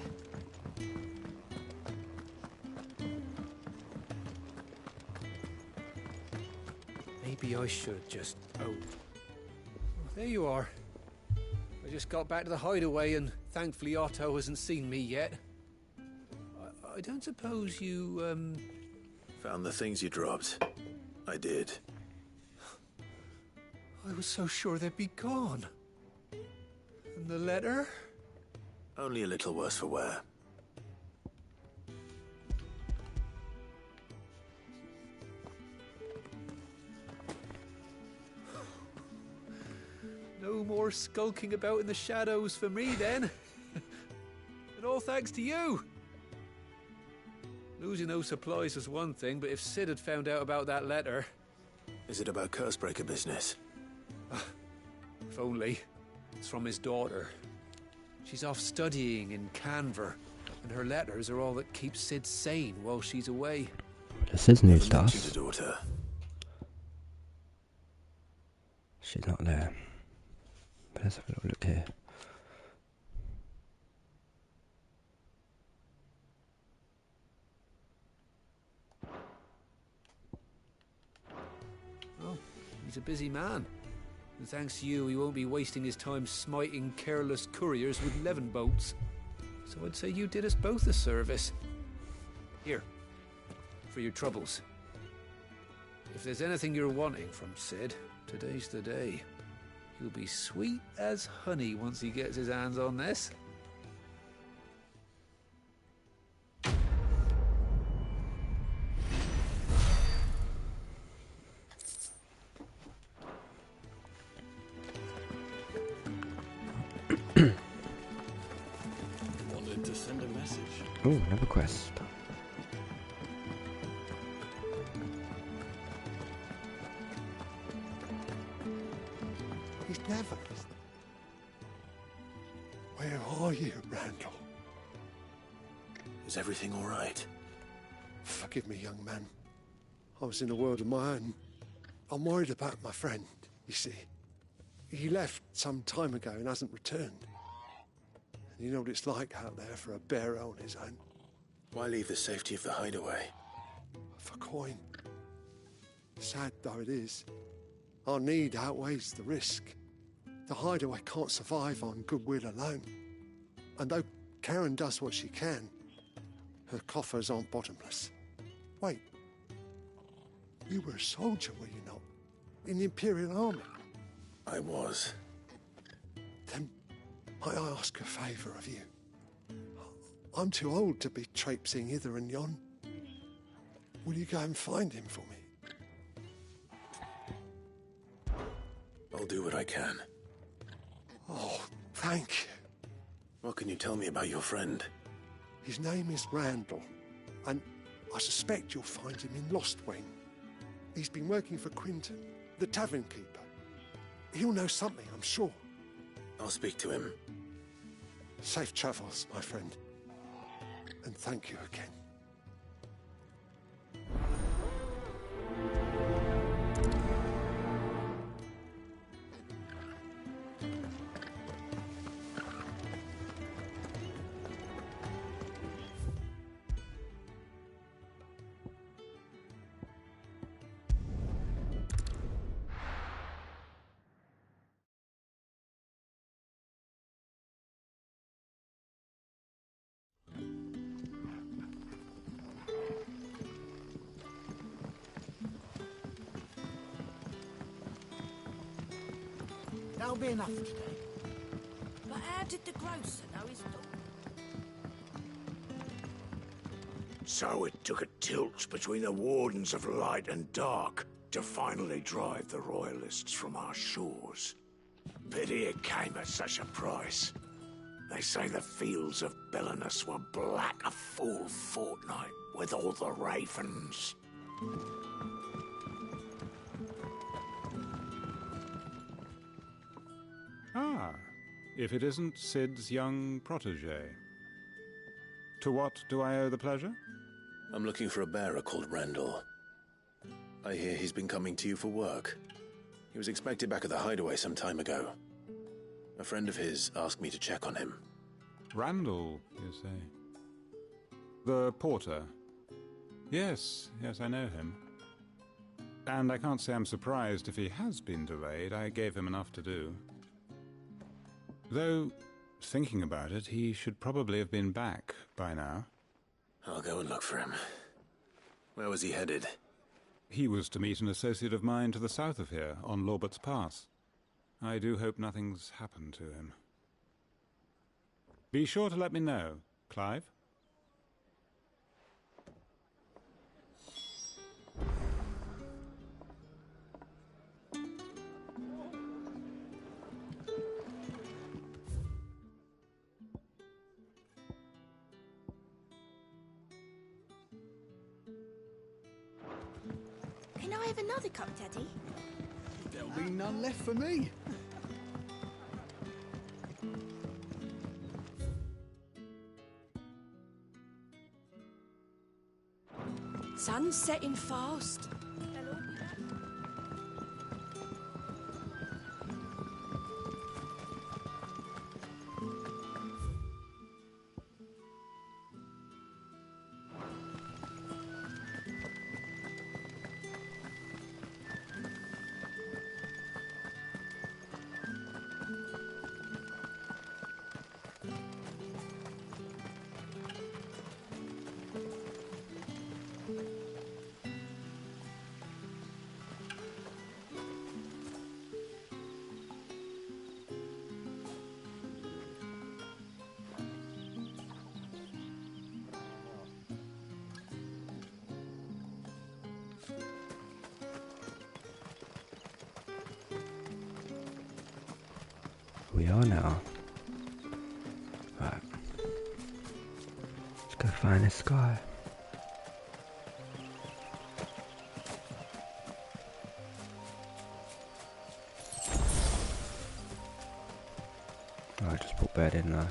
Maybe I should just... Oh, there you are. I just got back to the hideaway and thankfully Otto hasn't seen me yet. I don't suppose you, Found the things you dropped. I did. I was so sure they'd be gone. And the letter? Only a little worse for wear. No more skulking about in the shadows for me, then. And all thanks to you. Losing those supplies was one thing, but if Sid had found out about that letter... Is it about Cursebreaker business? If only. It's from his daughter. She's off studying in Canver, and her letters are all that keeps Sid sane while she's away. This is news to Never us. mentioned a daughter. She's not there. But let's have a little look here. Oh, he's a busy man. And thanks to you, he won't be wasting his time smiting careless couriers with levin bolts. So I'd say you did us both a service. Here, for your troubles. If there's anything you're wanting from Sid, today's the day. He'll be sweet as honey once he gets his hands on this. Wanted to send a message. Oh, another quest. He's never. Where are you, Randall? Is everything all right? Forgive me, young man. I was in a world of my own. I'm worried about my friend, you see. He left some time ago and hasn't returned. You know what it's like out there for a bearer on his own. Why leave the safety of the hideaway? For coin. Sad though it is, our need outweighs the risk. The hideaway can't survive on goodwill alone. And though Karen does what she can, her coffers aren't bottomless. Wait. You were a soldier, were you not? In the Imperial Army? I was. Then might I ask a favour of you? I'm too old to be traipsing hither and yon. Will you go and find him for me? I'll do what I can. Oh, thank you. What can you tell me about your friend? His name is Randall, and I suspect you'll find him in Lost Wing. He's been working for Quinton, the tavern keeper. He'll know something, I'm sure. I'll speak to him. Safe travels, my friend. And thank you again. That'll be enough for today. But how did the grocer know his dog? So it took a tilt between the Wardens of Light and Dark to finally drive the Royalists from our shores. Pity it came at such a price. They say the fields of Belenus were black a full fortnight with all the ravens. Ah, if it isn't Sid's young protege. To what do I owe the pleasure? I'm looking for a bearer called Randall. I hear he's been coming to you for work. He was expected back at the hideaway some time ago. A friend of his asked me to check on him. Randall, you say? The porter? Yes, I know him. And I can't say I'm surprised if he has been delayed. I gave him enough to do. Though, thinking about it, he should probably have been back by now. I'll go and look for him. Where was he headed? He was to meet an associate of mine to the south of here, on Lorbert's Pass. I do hope nothing's happened to him. Be sure to let me know, Clive. Can I have another cup, Daddy? There'll be none left for me. Sun's setting fast. We are now. Right. Let's go find this guy. Oh, I just put bed in there.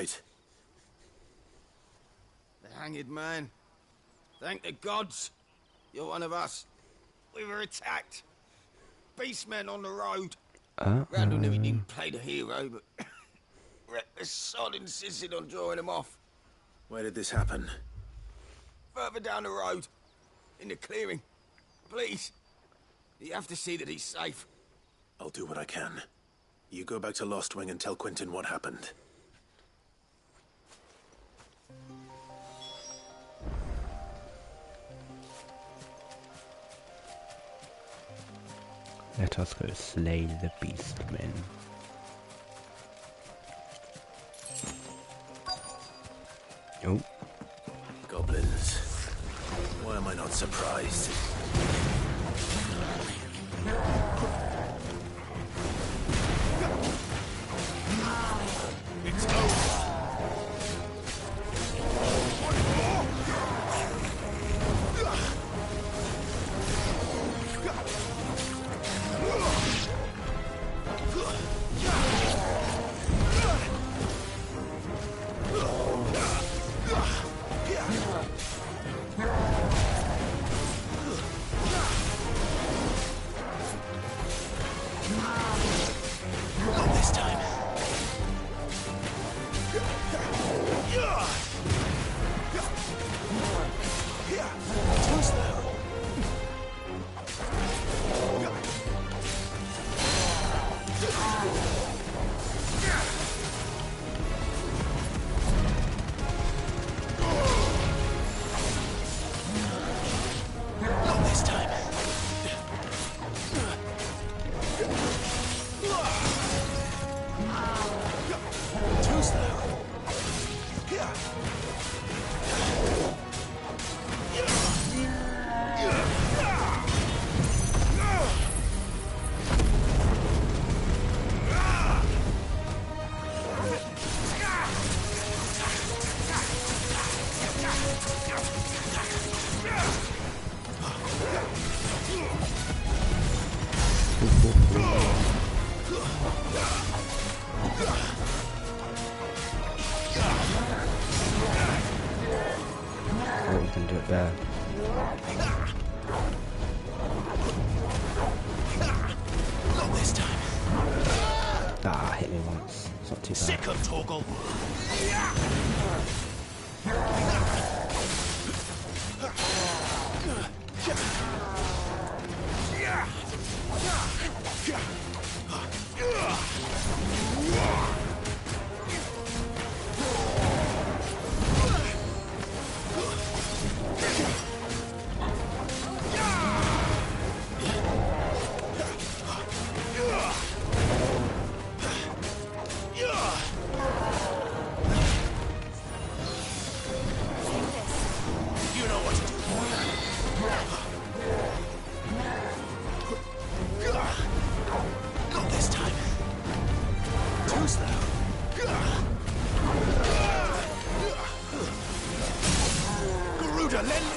right? The hanged man. Thank the gods. You're one of us. We were attacked. Beastmen on the road. Randall knew he didn't play the hero, but reckless sod insisted on drawing him off. Where did this happen? Further down the road. In the clearing. Please. You have to see that he's safe. I'll do what I can. You go back to Lost Wing and tell Quentin what happened. Let us go slay the beastmen. Oh. Goblins. Why am I not surprised? It's over. Not this time. Too slow. Not this time. Too slow. Oh, we can do it there. Not this time. Ah, hit me once. It's not too bad. Sick of Torgal. You know what to do. Not this time. Too slow. Garuda, lend me.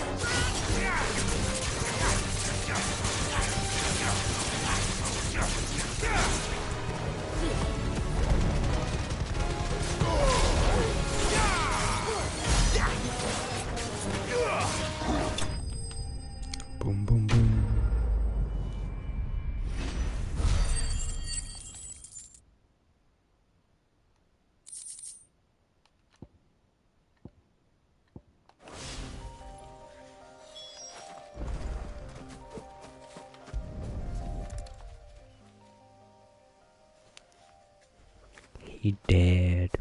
Boom, boom, boom. He dead.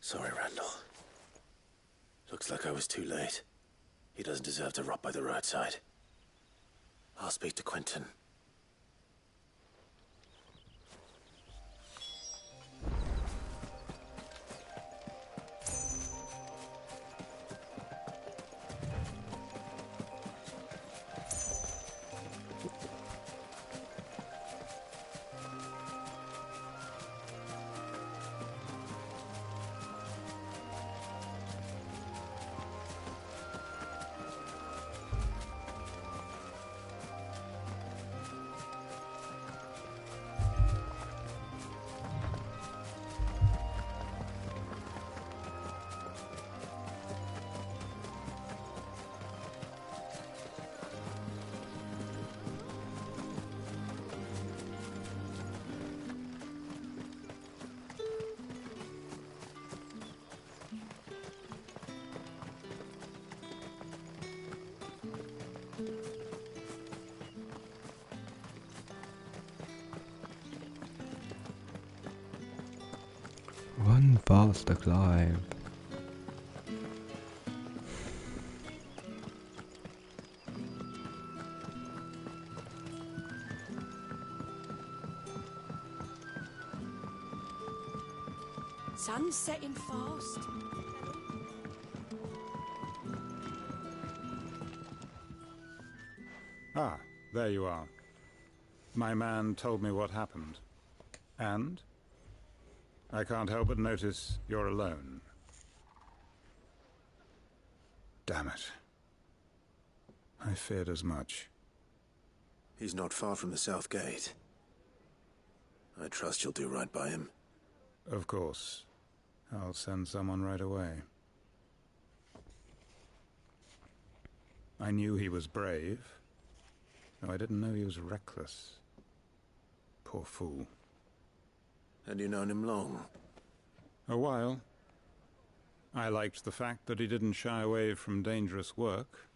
Sorry, Randall. Looks like I was too late. He doesn't deserve to rot by the roadside. I'll speak to Quentin. Faster, Clive. Sun's setting fast. Ah, there you are. My man told me what happened. And? I can't help but notice you're alone. Damn it. I feared as much. He's not far from the south gate. I trust you'll do right by him. Of course. I'll send someone right away. I knew he was brave, though I didn't know he was reckless. Poor fool. Had you known him long? A while. I liked the fact that he didn't shy away from dangerous work,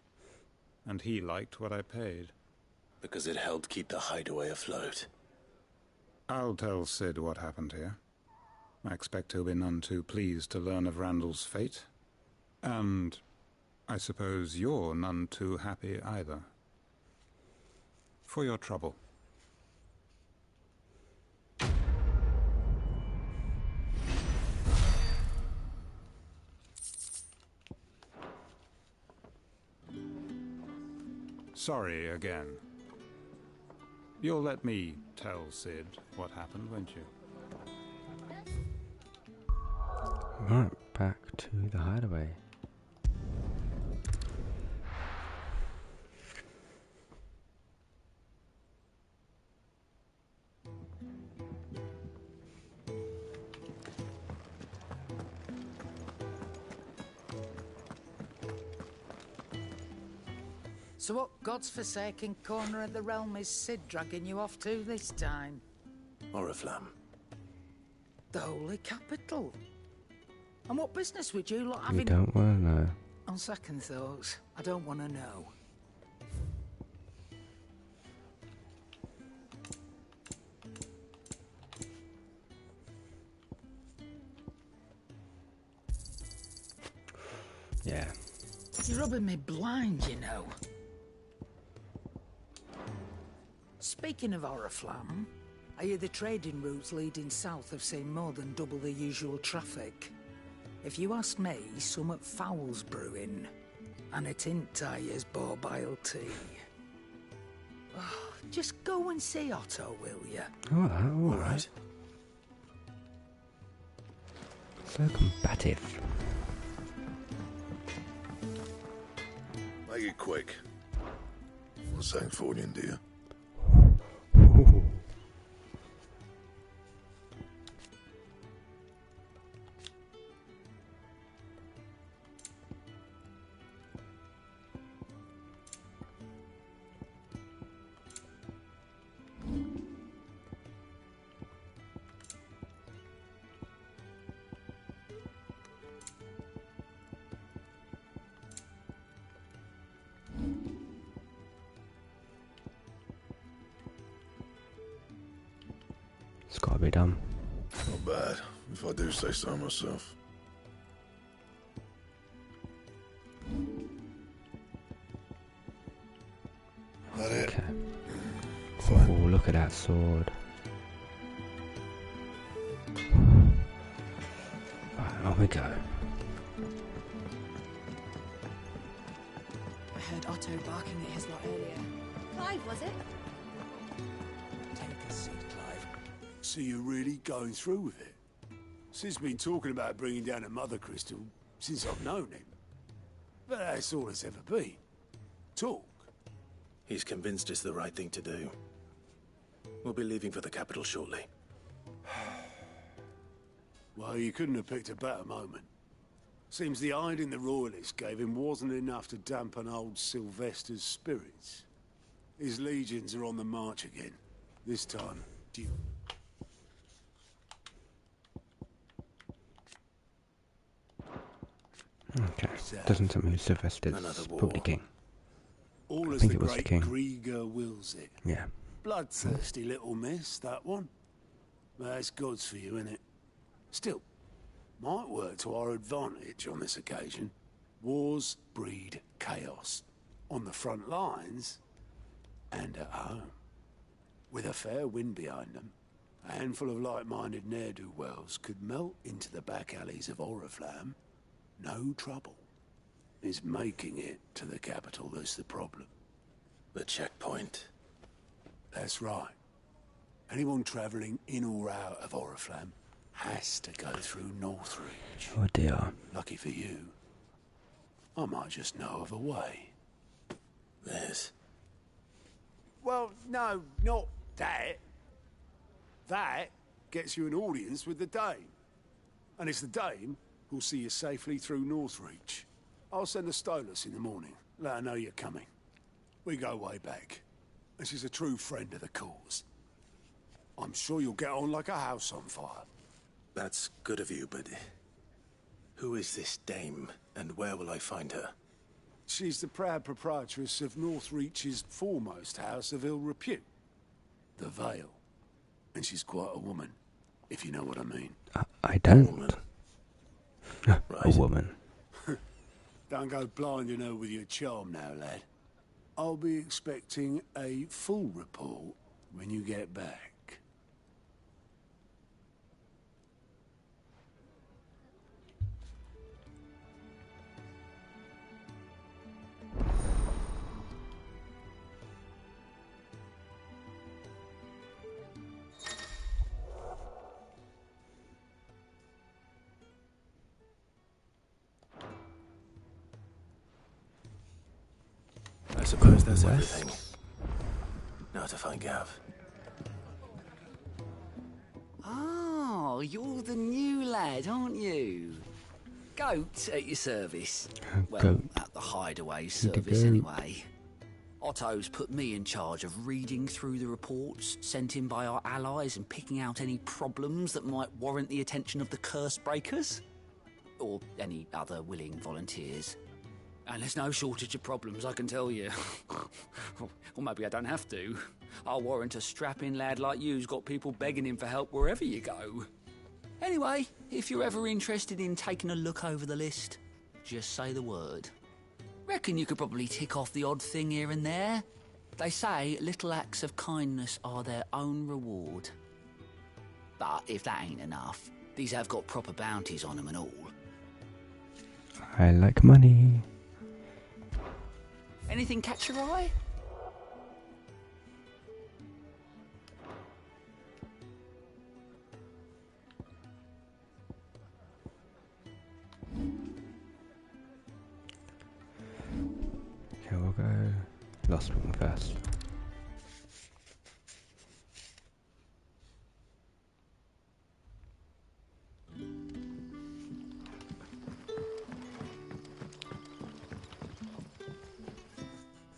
and he liked what I paid. Because it helped keep the hideaway afloat. I'll tell Sid what happened here. I expect he'll be none too pleased to learn of Randall's fate. And I suppose you're none too happy either. For your trouble. Sorry again. You'll let me tell Sid what happened, won't you? Right, back to the hideaway. So what God's forsaken corner of the realm is Sid dragging you off to this time? Oriflamme. The Holy Capital. And what business would you lot You having... don't want to know. On second thoughts, I don't want to know. Yeah. You're rubbing me blind, you know. Speaking of Oriflamme, I hear the trading routes leading south have seen more than double the usual traffic. If you ask me, somewhat foul's brewing. And it ain't Tyre's borbile tea. Oh, just go and see Otto, will you? All right. So combative. Make it quick. What's St. Fornian, dear? It's got to be done. Not bad, if I do say so myself. That it? Okay. Fine. Oh, look at that sword. Right, on we go. I heard Otto barking at his lot earlier. Clive, was it? Take a seat, Clive. So you're really going through with it? Sid's been talking about bringing down a mother crystal since I've known him. But that's all it's ever been. Talk. He's convinced it's the right thing to do. We'll be leaving for the capital shortly. Well, you couldn't have picked a better moment. Seems the hiding the Royalists gave him wasn't enough to dampen old Sylvester's spirits. His legions are on the march again. This time, due. Okay. Doesn't tell me who Sylvester's probably king. All I as think the it was the great king. Grieger wills it. Yeah. Bloodthirsty little miss, that one. That's God's for you, innit? Still, Might work to our advantage on this occasion. Wars breed chaos. On the front lines and at home. With a fair wind behind them, a handful of like-minded ne'er-do-wells could melt into the back alleys of Oriflamme. No trouble. It's making it to the capital that's the problem. The checkpoint. That's right. Anyone travelling in or out of Oriflamme has to go through Northreach. Oh dear. Lucky for you, I might just know of a way. Liz. Well, no, not that. That gets you an audience with the Dame. And it's the Dame who'll see you safely through Northreach. I'll send the Stolas in the morning. Let her know you're coming. We go way back. And she's a true friend of the cause. I'm sure you'll get on like a house on fire. That's good of you, but who is this Dame, and where will I find her? She's the proud proprietress of Northreach's foremost house of ill repute, the Vale. And she's quite a woman, if you know what I mean. I don't. A woman. A woman. Don't go blinding her with your charm now, lad. I'll be expecting a full report when you get back. I suppose that's everything. Now to find Gav. Oh, you're the new lad, aren't you? Goat at your service. Well, goat. at the hideaway service anyway. Otto's put me in charge of reading through the reports sent in by our allies and picking out any problems that might warrant the attention of the curse breakers. Or any other willing volunteers. And there's no shortage of problems, I can tell you. Or maybe I don't have to. I'll warrant a strapping lad like you's got people begging him for help wherever you go. Anyway, if you're ever interested in taking a look over the list, just say the word. Reckon you could probably tick off the odd thing here and there. They say little acts of kindness are their own reward. But if that ain't enough, these have got proper bounties on them and all. I like money. Anything catch your eye? Okay, we'll go last one first.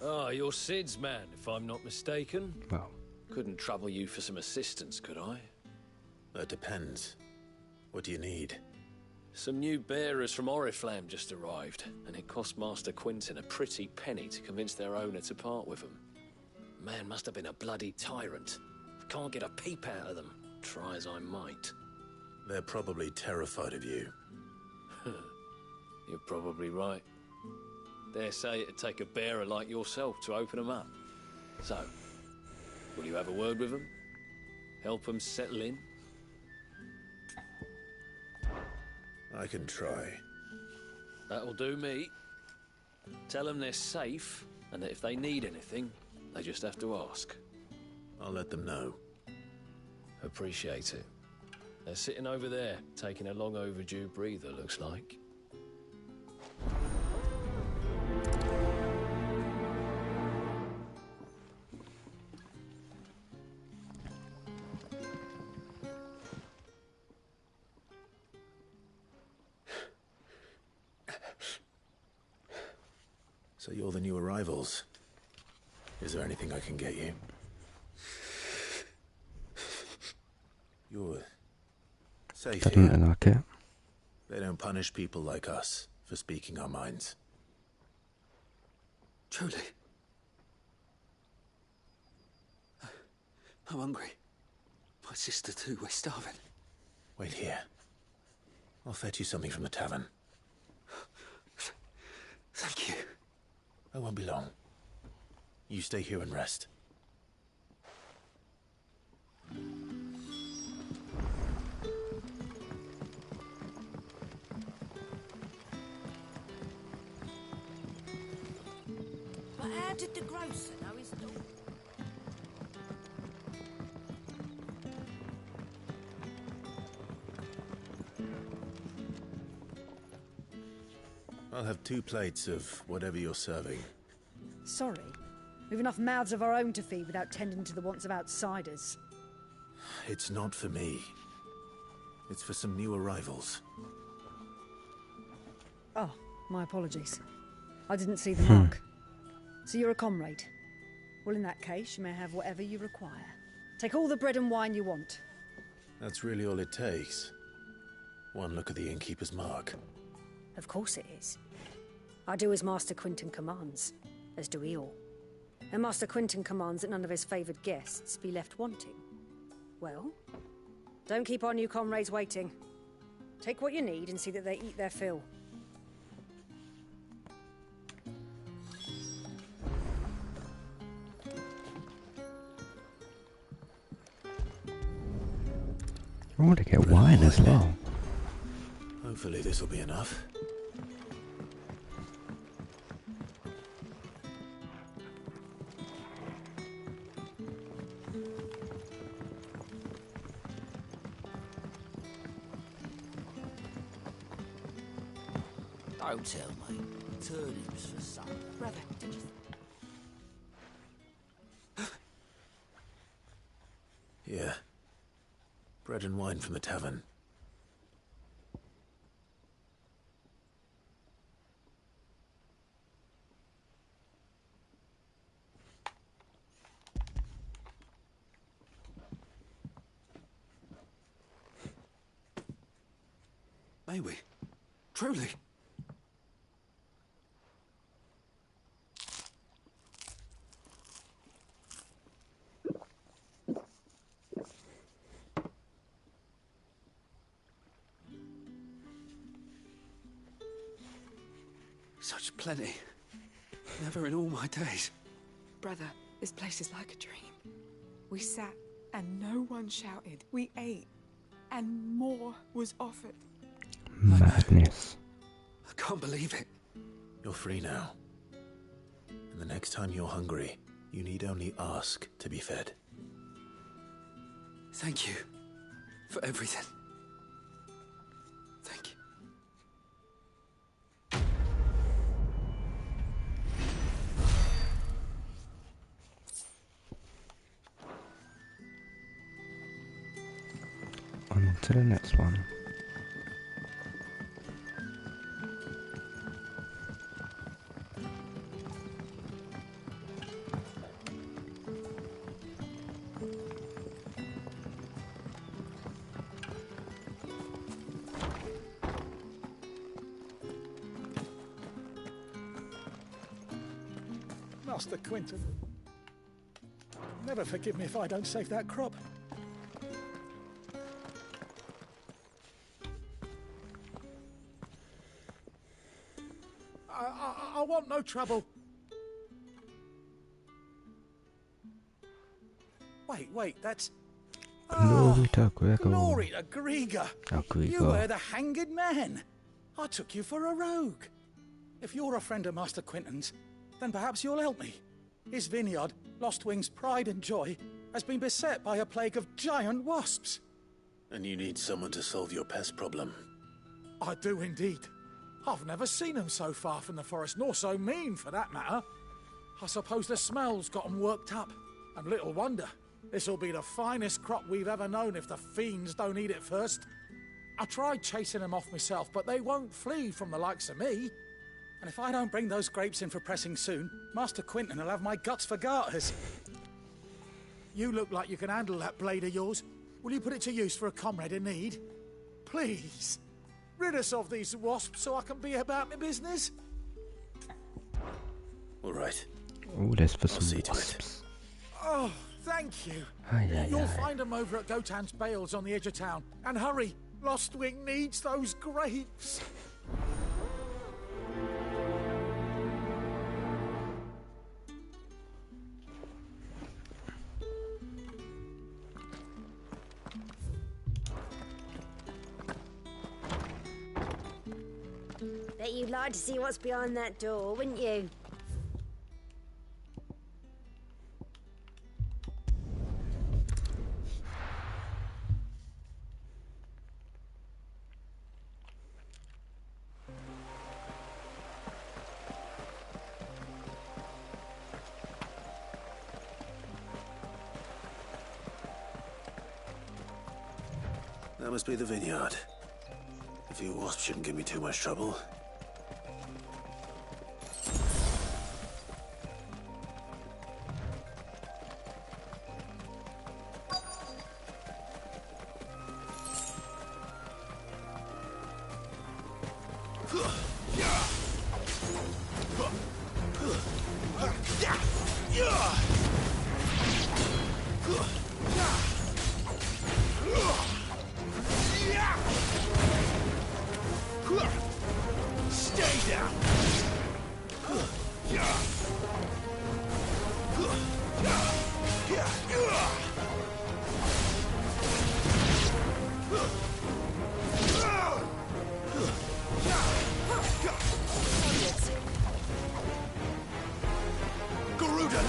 Ah, you're Sid's man, if I'm not mistaken. Well. Couldn't trouble you for some assistance, could I? That depends. What do you need? Some new bearers from Oriflamme just arrived, and it cost Master Quinton a pretty penny to convince their owner to part with them. Man must have been a bloody tyrant. Can't get a peep out of them, try as I might. They're probably terrified of you. You're probably right. Dare say it'd take a bearer like yourself to open them up. So, will you have a word with them? Help them settle in? I can try. That'll do me. Tell them they're safe, and that if they need anything, they just have to ask. I'll let them know. Appreciate it. They're sitting over there, taking a long overdue breather, looks like. So you're the new arrivals. Is there anything I can get you? You're safe Doesn't here. look like it. They don't punish people like us for speaking our minds. Truly. I'm hungry. My sister too, we're starving. Wait here. I'll fetch you something from the tavern. Thank you. I won't be long. You stay here and rest. But how did the grocer know his daughter? I'll have 2 plates of whatever you're serving. Sorry. We've enough mouths of our own to feed without tending to the wants of outsiders. It's not for me. It's for some new arrivals. Oh, my apologies. I didn't see the mark. So you're a comrade. Well, in that case, you may have whatever you require. Take all the bread and wine you want. That's really all it takes. One look at the innkeeper's mark. Of course it is. I do as Master Quinton commands, as do we all. And Master Quinton commands that none of his favoured guests be left wanting. Well, don't keep our new comrades waiting. Take what you need and see that they eat their fill. I want to get wine as well. Hopefully this will be enough. Don't tell me. Turnips for supper. Brother, did you... Yeah. Bread and wine from the tavern. May we? Truly? Such plenty. Never in all my days. Brother, this place is like a dream. We sat and no one shouted. We ate and more was offered. Madness. I can't believe it. You're free now. And the next time you're hungry, you need only ask to be fed. Thank you for everything. Thank you. On to the next one. Master Quinton. Never forgive me if I don't save that crop. I want no trouble. Wait, that's... Glory to Gregor. Glory to Gregor. Oh, Gregor. You were the hanged man. I took you for a rogue. If you're a friend of Master Quinton's, then perhaps you'll help me. His vineyard, Lostwing's pride and joy, has been beset by a plague of giant wasps. And you need someone to solve your pest problem. I do indeed. I've never seen them so far from the forest, nor so mean, for that matter. I suppose the smell's got them worked up. And little wonder. This'll be the finest crop we've ever known if the fiends don't eat it first. I tried chasing them off myself, but they won't flee from the likes of me. And if I don't bring those grapes in for pressing soon, Master Quinton will have my guts for garters. You look like you can handle that blade of yours. Will you put it to use for a comrade in need? Please. Rid us of these wasps so I can be about my business. All right. All this for some wasps. Oh, thank you. Aye, aye, You'll aye. find them over at Gotan's Bales on the edge of town. And hurry, Lostwing needs those grapes. Bet you'd like to see what's behind that door, wouldn't you? That must be the vineyard. A few wasps shouldn't give me too much trouble. Stay down! Garuda,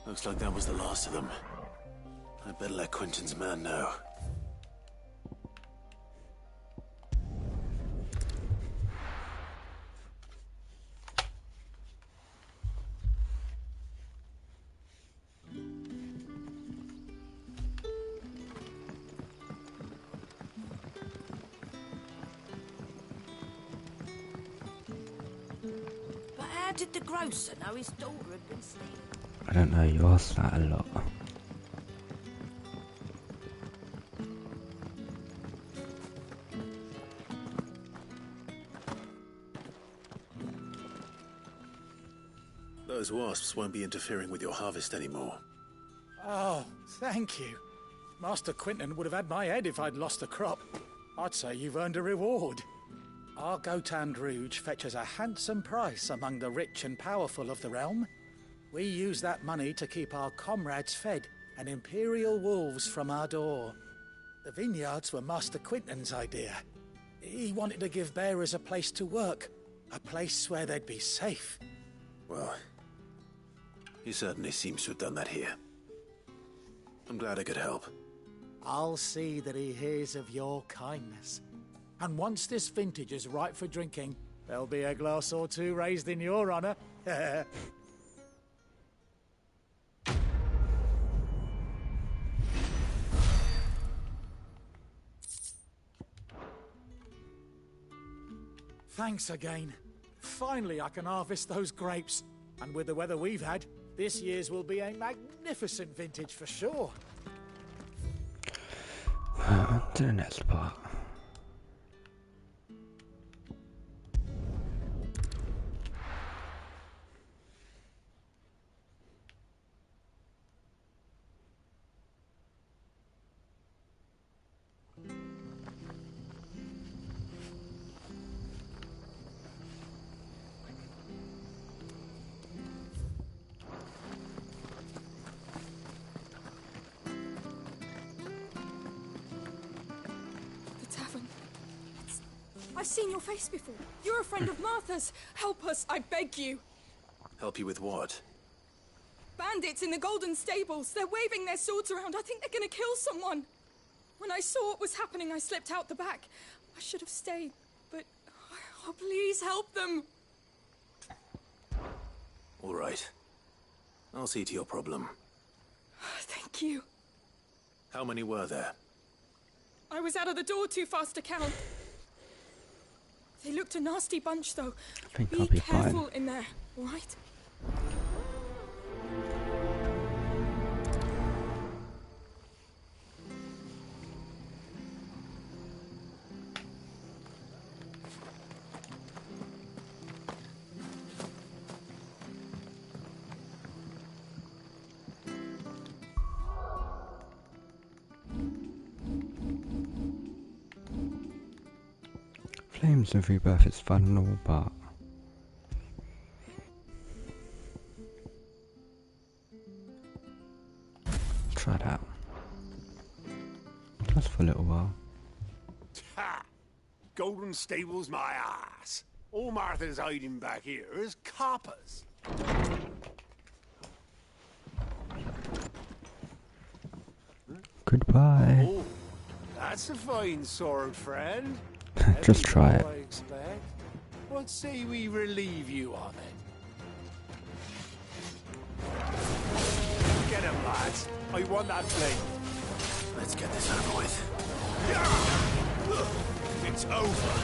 Looks like that was the last of them. I better let Quentin's man know. But how did the grocer know his daughter had been stealing? I don't know, you ask that a lot. Those wasps won't be interfering with your harvest anymore. Oh, thank you. Master Quentin would have had my head if I'd lost the crop. I'd say you've earned a reward. Our Gotand Rouge fetches a handsome price among the rich and powerful of the realm. We use that money to keep our comrades fed and imperial wolves from our door. The vineyards were Master Quentin's idea. He wanted to give bearers a place to work, a place where they'd be safe. Well, he certainly seems to have done that here. I'm glad I could help. I'll see that he hears of your kindness. And once this vintage is ripe for drinking, there'll be a glass or two raised in your honor. Thanks again. Finally I can harvest those grapes. And with the weather we've had, this year's will be a magnificent vintage for sure. On to the next part. I've seen your face before. You're a friend of Martha's. Help us, I beg you. Help you with what? Bandits in the Golden Stables. They're waving their swords around. I think they're gonna kill someone. When I saw what was happening, I slipped out the back. I should have stayed, but... Oh, please help them. All right. I'll see to your problem. Thank you. How many were there? I was out of the door too fast to count. They looked a nasty bunch, though. I think I'll be careful fine. in there, all right? Flames of Rebirth is fun and all, but try it out. Just for a little while. Ha! Golden Stable's my ass. All Martha's hiding back here is coppers. Goodbye. Oh, that's a fine sword, friend. Just try it. I expect. What say we relieve you of it? Get him, lads. I want that blade. Let's get this over with. It's over.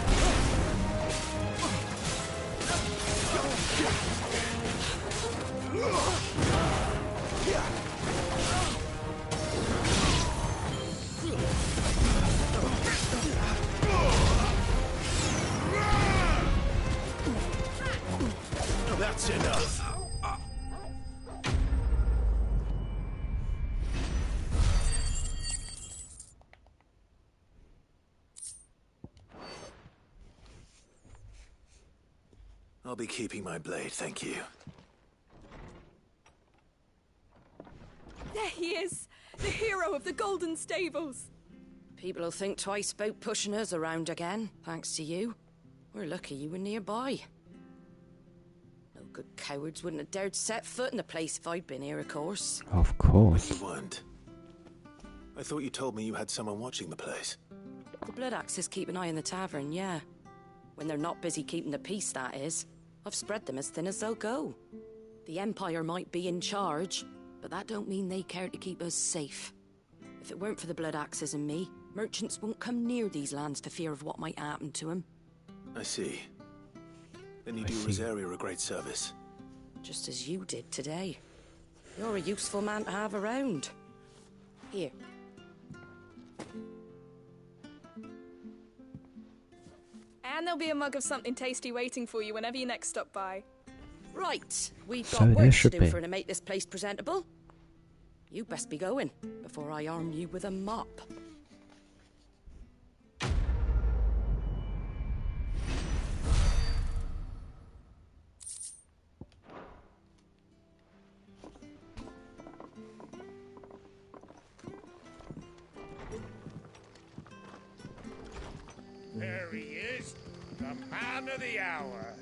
That's enough. I'll be keeping my blade, thank you. There he is, the hero of the Golden Stables. People will think twice about pushing us around again, thanks to you. We're lucky you were nearby. No good cowards wouldn't have dared set foot in the place if I'd been here, of course. Of course. You weren't. I thought you told me you had someone watching the place. The Blood Axes keep an eye on the tavern, yeah. When they're not busy keeping the peace, that is. I've spread them as thin as they'll go. The Empire might be in charge, but that don't mean they care to keep us safe. If it weren't for the Blood Axes and me, merchants won't come near these lands for fear of what might happen to them. I see. Then you do Rosaria a great service. Just as you did today. You're a useful man to have around. Here. And there'll be a mug of something tasty waiting for you whenever you next stop by. Right, we've So got there work to should do be. for to make this place presentable. You best be going, before I arm you with a mop. There he is, the man of the hour.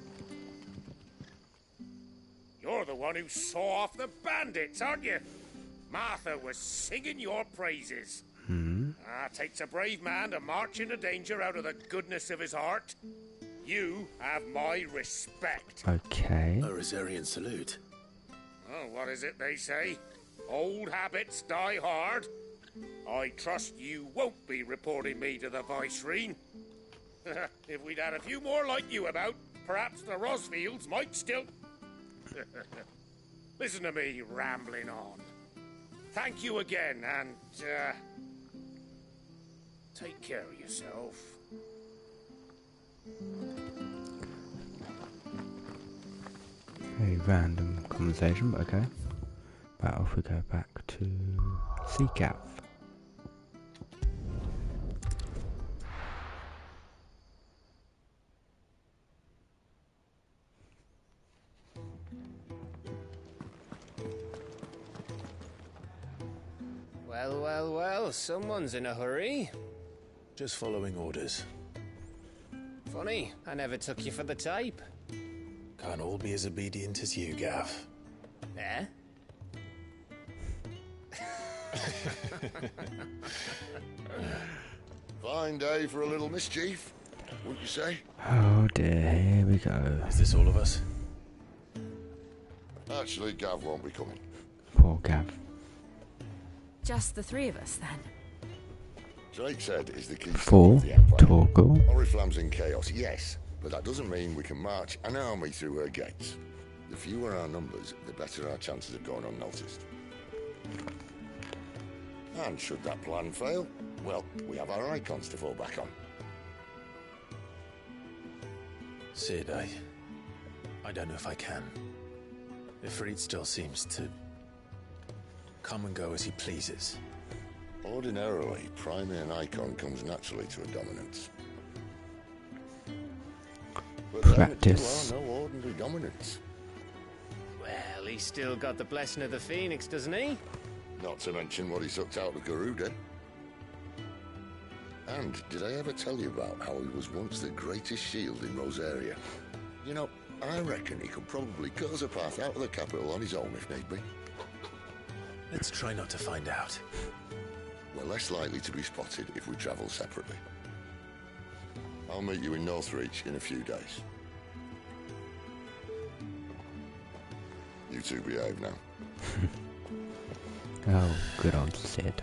You're the one who saw off the bandits, aren't you? Martha was singing your praises. Takes a brave man to march into danger out of the goodness of his heart. You have my respect. Okay. A Rosarian salute. Oh, what is it they say? Old habits die hard. I trust you won't be reporting me to the Viceroy. If we'd had a few more like you about, perhaps the Rosfields might still... Listen to me rambling on. Thank you again, and, take care of yourself. Very random conversation, but okay. Right, off we go back to Seacav. Well, well, well, someone's in a hurry. Just following orders. Funny, I never took you for the type. Can't all be as obedient as you, Gav. Eh? Fine day for a little mischief, wouldn't you say? Oh dear, here we go. Is this all of us? Actually, Gav won't be coming. Poor Gav. Just the three of us, then? Drake's Head is the keystone For of the Empire. Torgal. Oriflamme's in chaos, yes, but that doesn't mean we can march an army through her gates. The fewer our numbers, the better our chances of going unnoticed. And should that plan fail, well, we have our icons to fall back on. Sid, I don't know if I can. Ifrit still seems to come and go as he pleases. Ordinarily, priming an icon comes naturally to a dominance. But Practice. there are no ordinary dominants. Well, he's still got the blessing of the Phoenix, doesn't he? Not to mention what he sucked out of Garuda. And did I ever tell you about how he was once the greatest shield in Rosaria? You know, I reckon he could probably cut us a path out of the capital on his own if need be. Let's try not to find out. We're less likely to be spotted if we travel separately. I'll meet you in Northreach in a few days. You two behave now. Oh, good old Sid.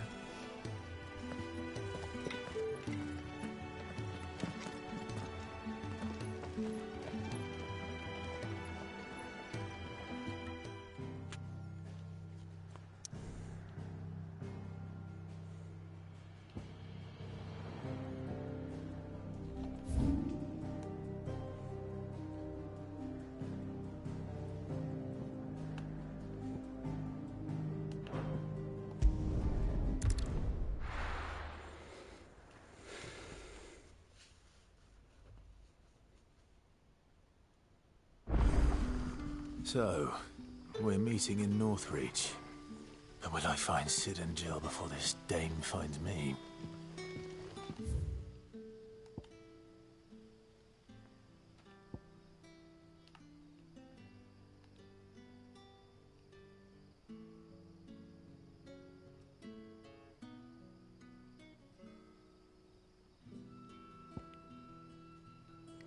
So, we're meeting in Northreach. But will I find Sid and Jill before this dame finds me?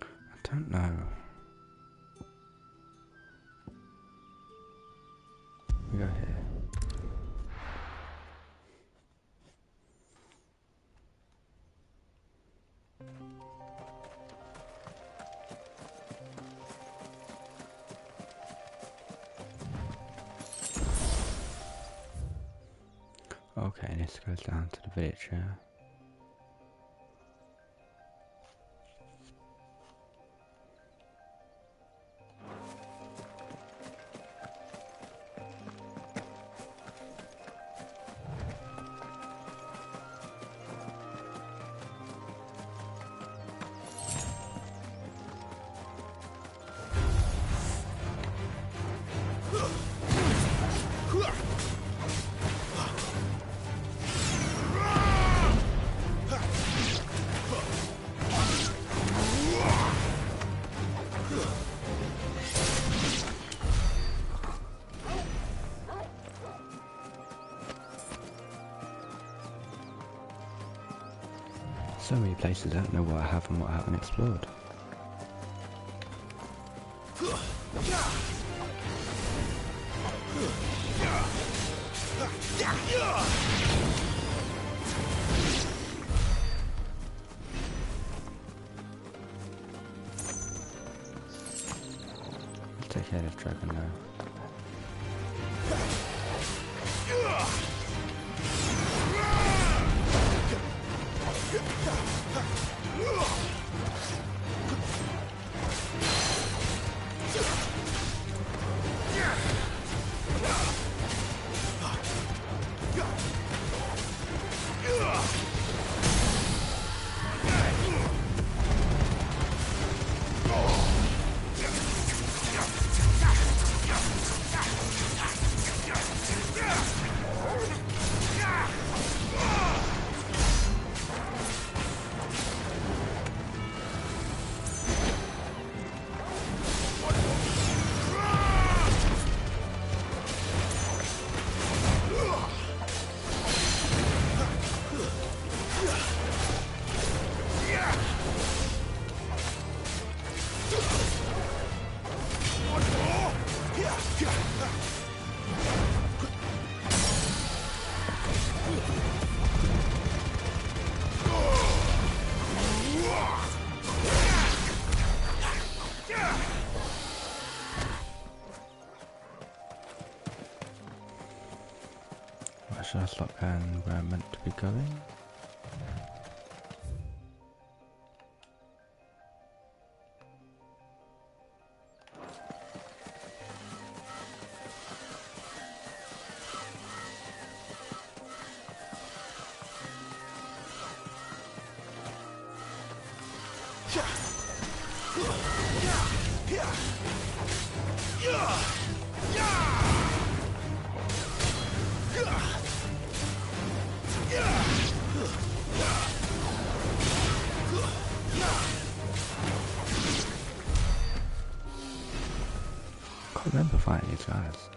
I don't know. We go here. Okay, this goes down to the village here. So many places I don't know what I have and what I haven't explored. Let's take care of this dragon now. just like going where I'm meant to be going. I can't remember fighting these guys.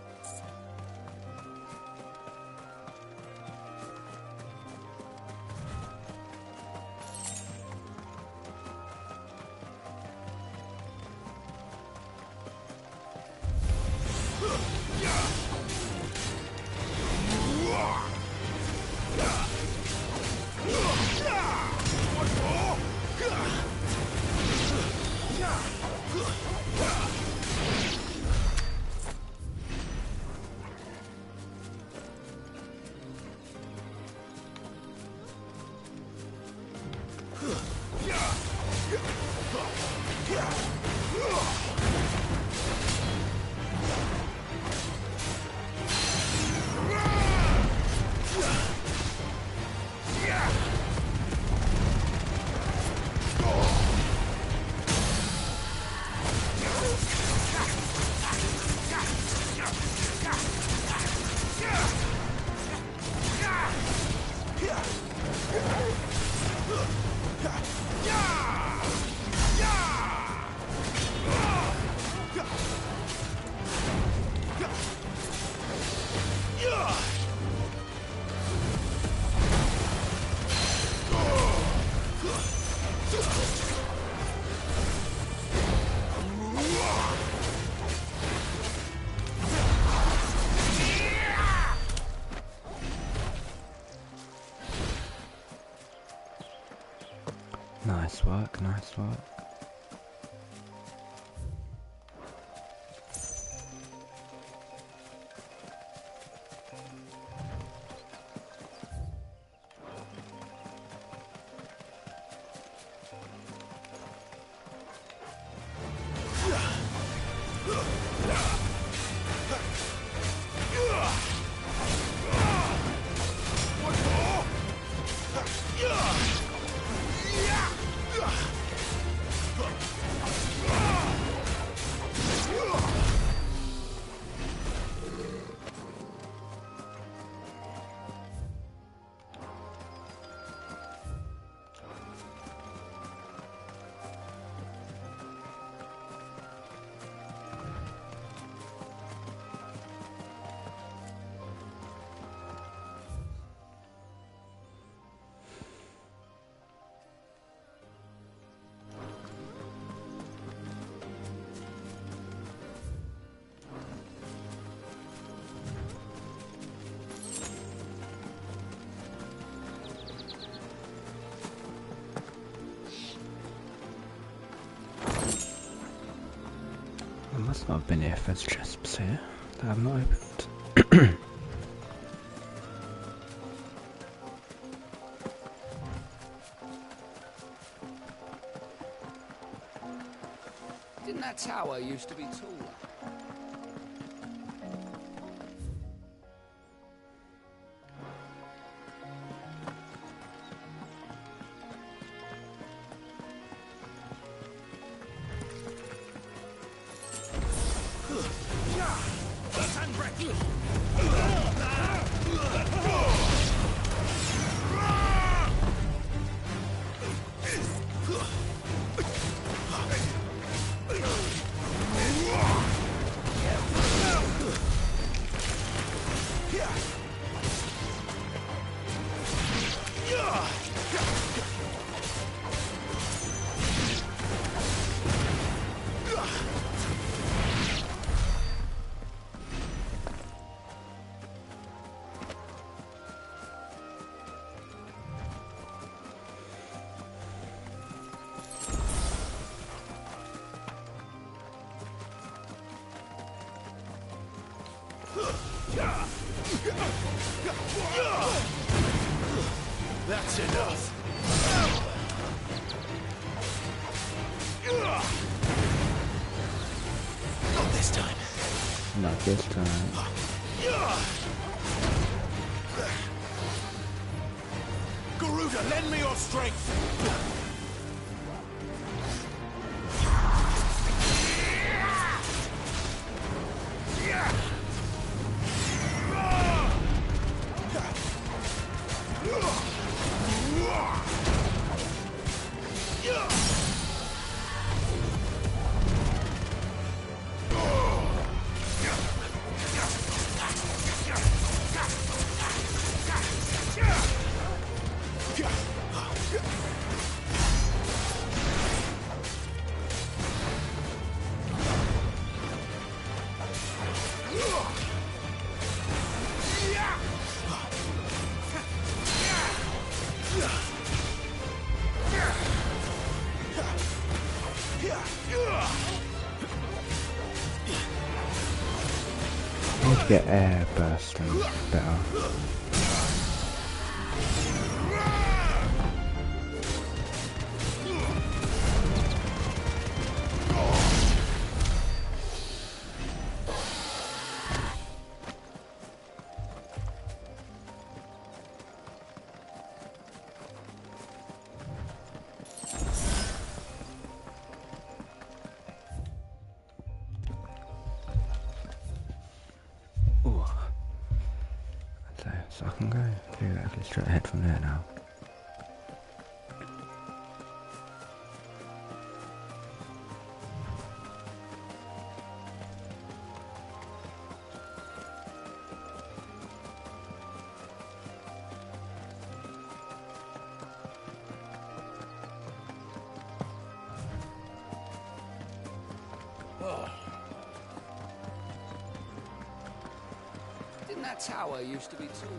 Nice work, nice work. I must not have been here if there's chests here that I've not opened. Didn't that tower used to be taller? That's enough. Not this time. Not this time. Garuda, lend me your strength. I need to get air bursting better. So I can go theoretically straight ahead from there now. Didn't that tower used to be taller?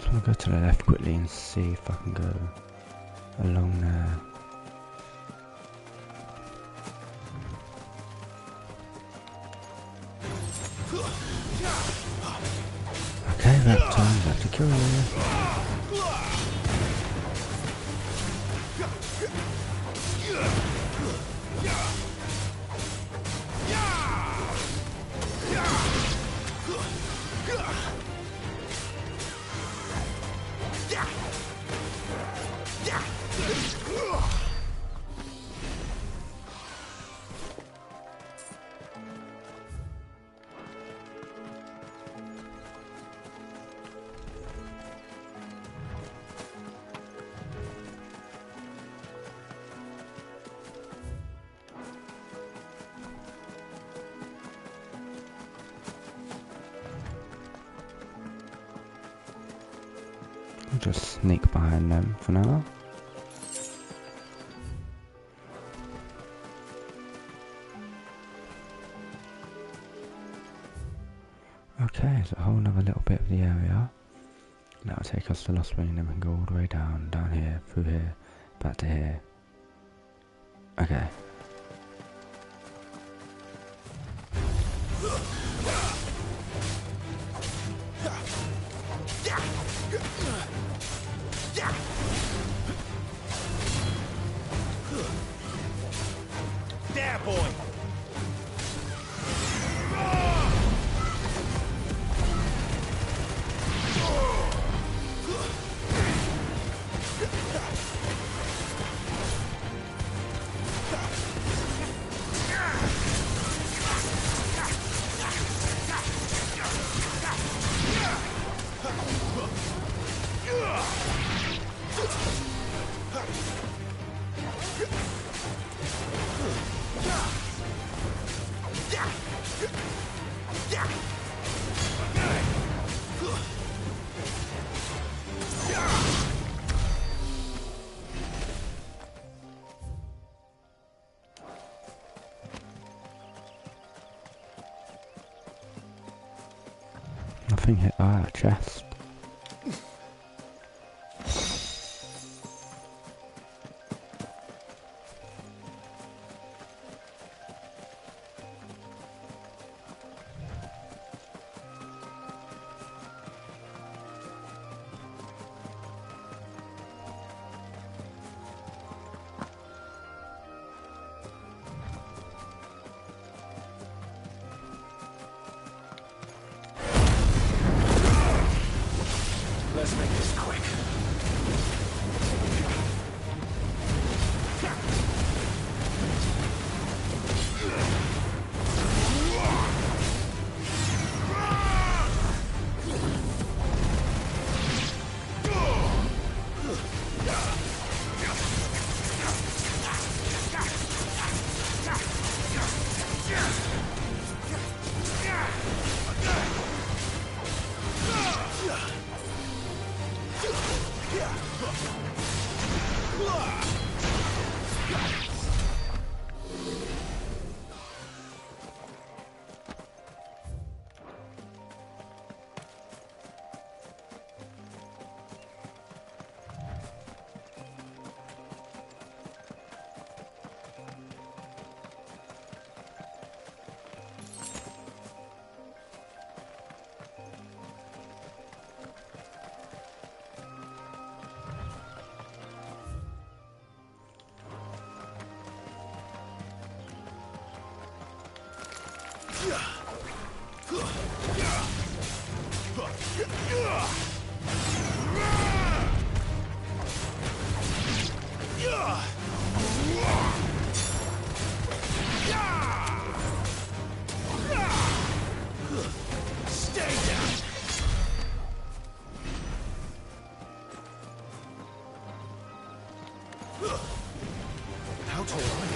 I'm gonna go to the left quickly and see if I can go along there. Okay, Raptor, back to kill you. I'll just sneak behind them for now. Okay, so a whole other little bit of the area. That'll take us to Lost Wing, and then we can go all the way down here, through here, back to here. Okay. There, boy! Nothing hit our chest. Let's make this quick. How tall are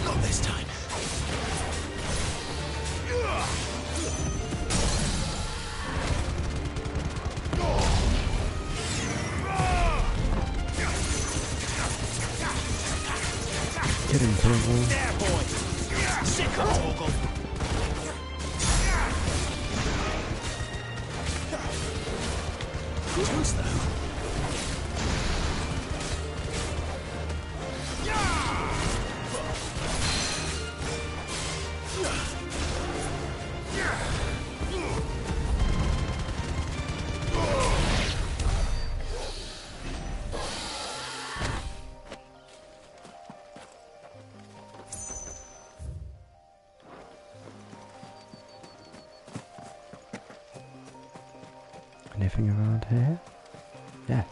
Not this time. Get him, Torgal. There, boy. Sick of Torgal. Too slow. Anything around here? Yes.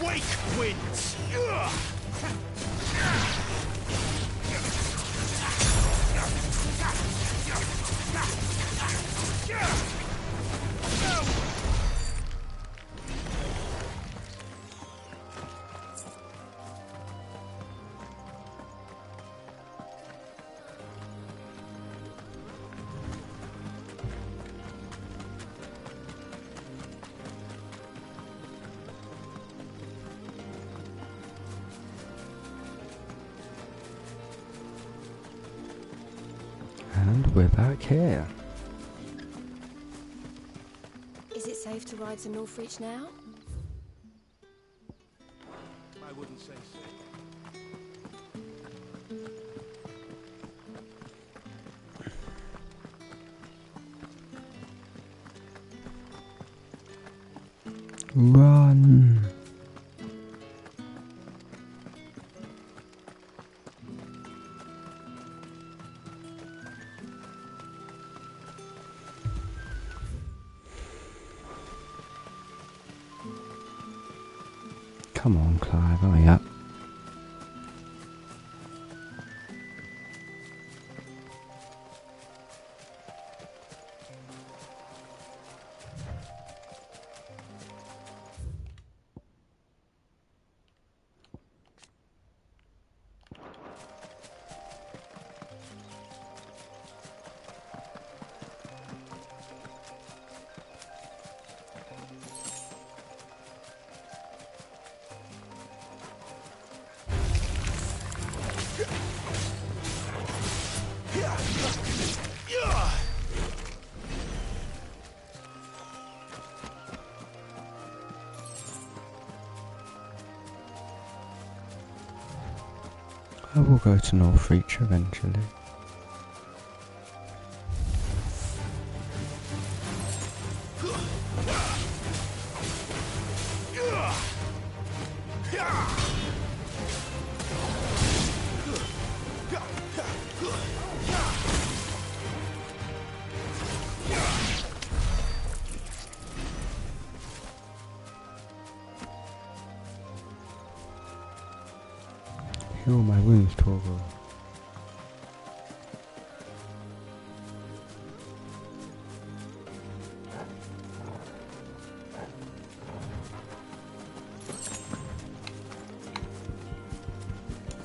Wake winds! And we're back here. Is it safe to ride to Northreach now? I wouldn't say so. Run! Come on, Clive, hurry up. I will go to Northreach eventually. Heal my wounds, Torgo.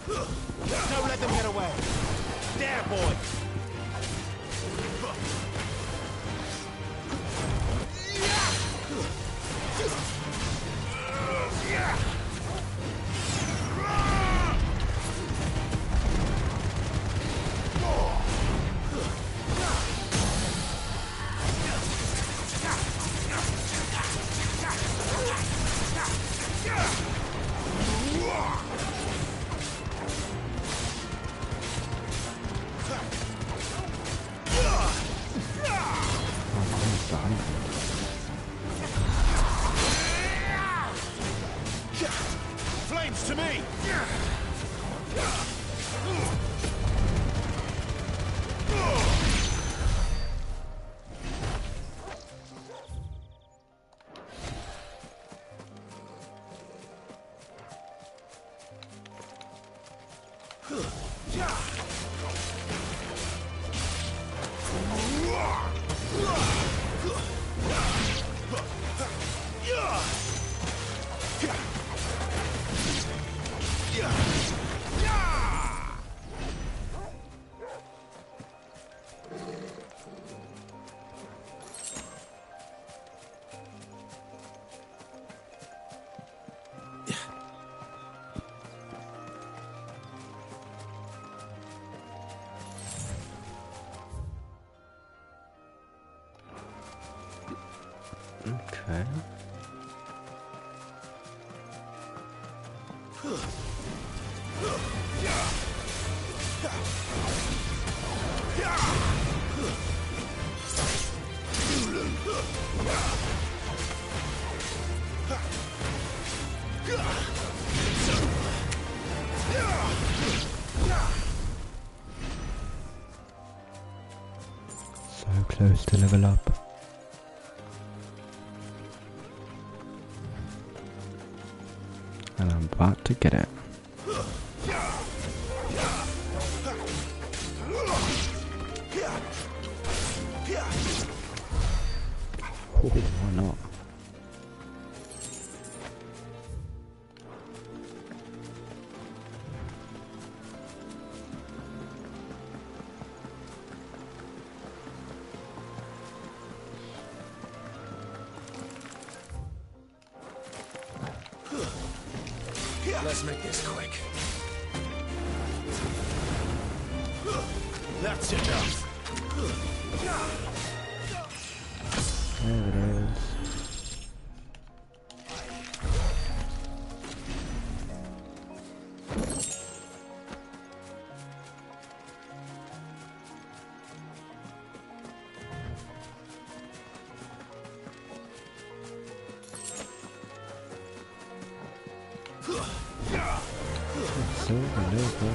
Don't let them get away. There, boy. Flames to me! Okay. So close to level up. And I'm about to get it. Oh, why not? Let's make this quick. That's enough. There it is. Silver logo.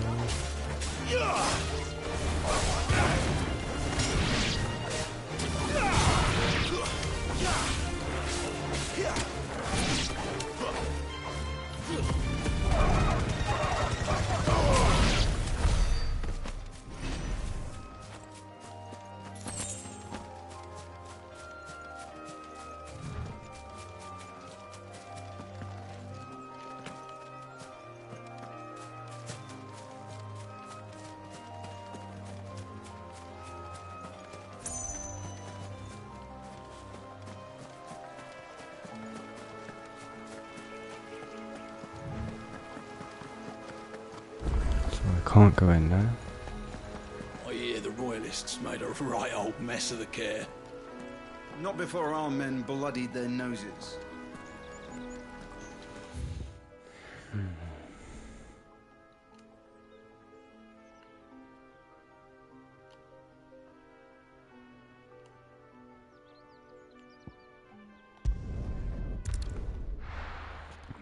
Can't go in there. I hear the Royalists made a right old mess of the care. Not before our men bloodied their noses.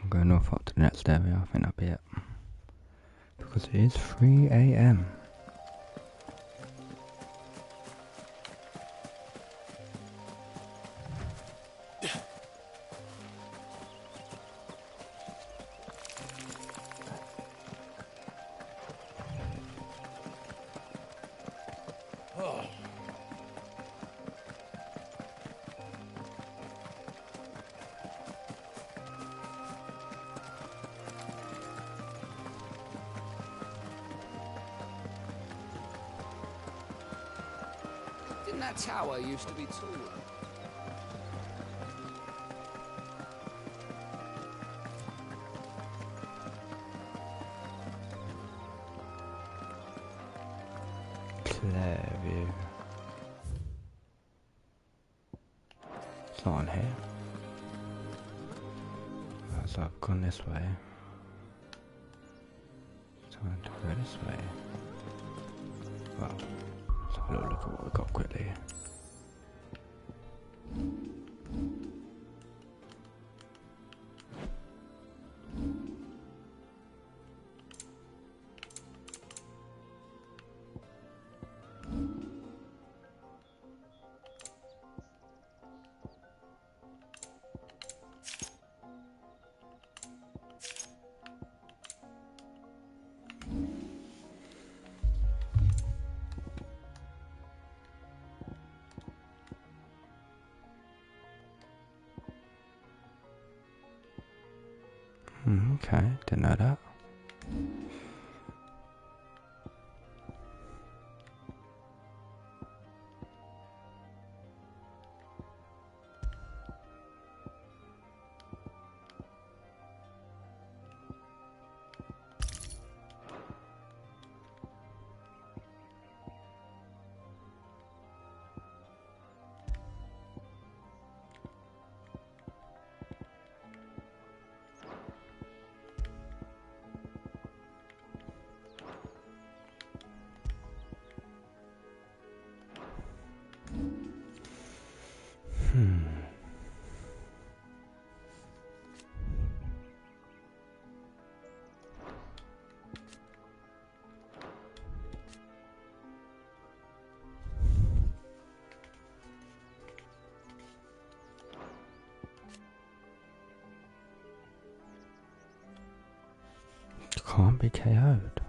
I'm going north up to the next area, I think that'll be it. Because it is 3 AM. Didn't that tower used to be taller? Clear view. It's not on here. So I've gone this way. Time to go this way. Well, let's have a little look at what we've got quickly. Okay, didn't know that. Can't be KO'd.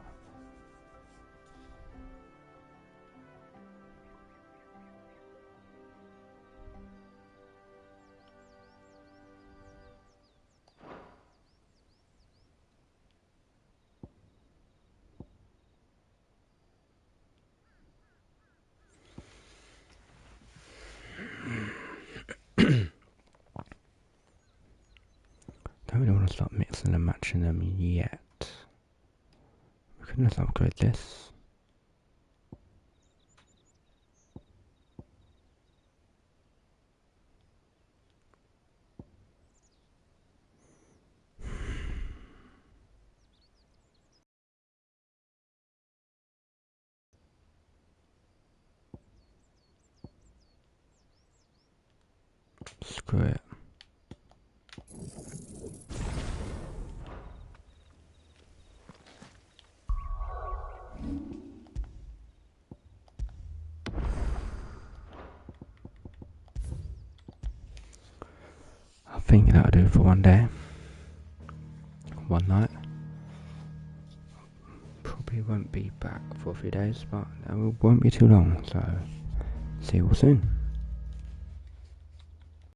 Don't really want to start mixing and matching them yet. We can just upgrade this. Screw it. I think that'll do for one day. One night. Probably won't be back for a few days, but it won't be too long, so see you all soon.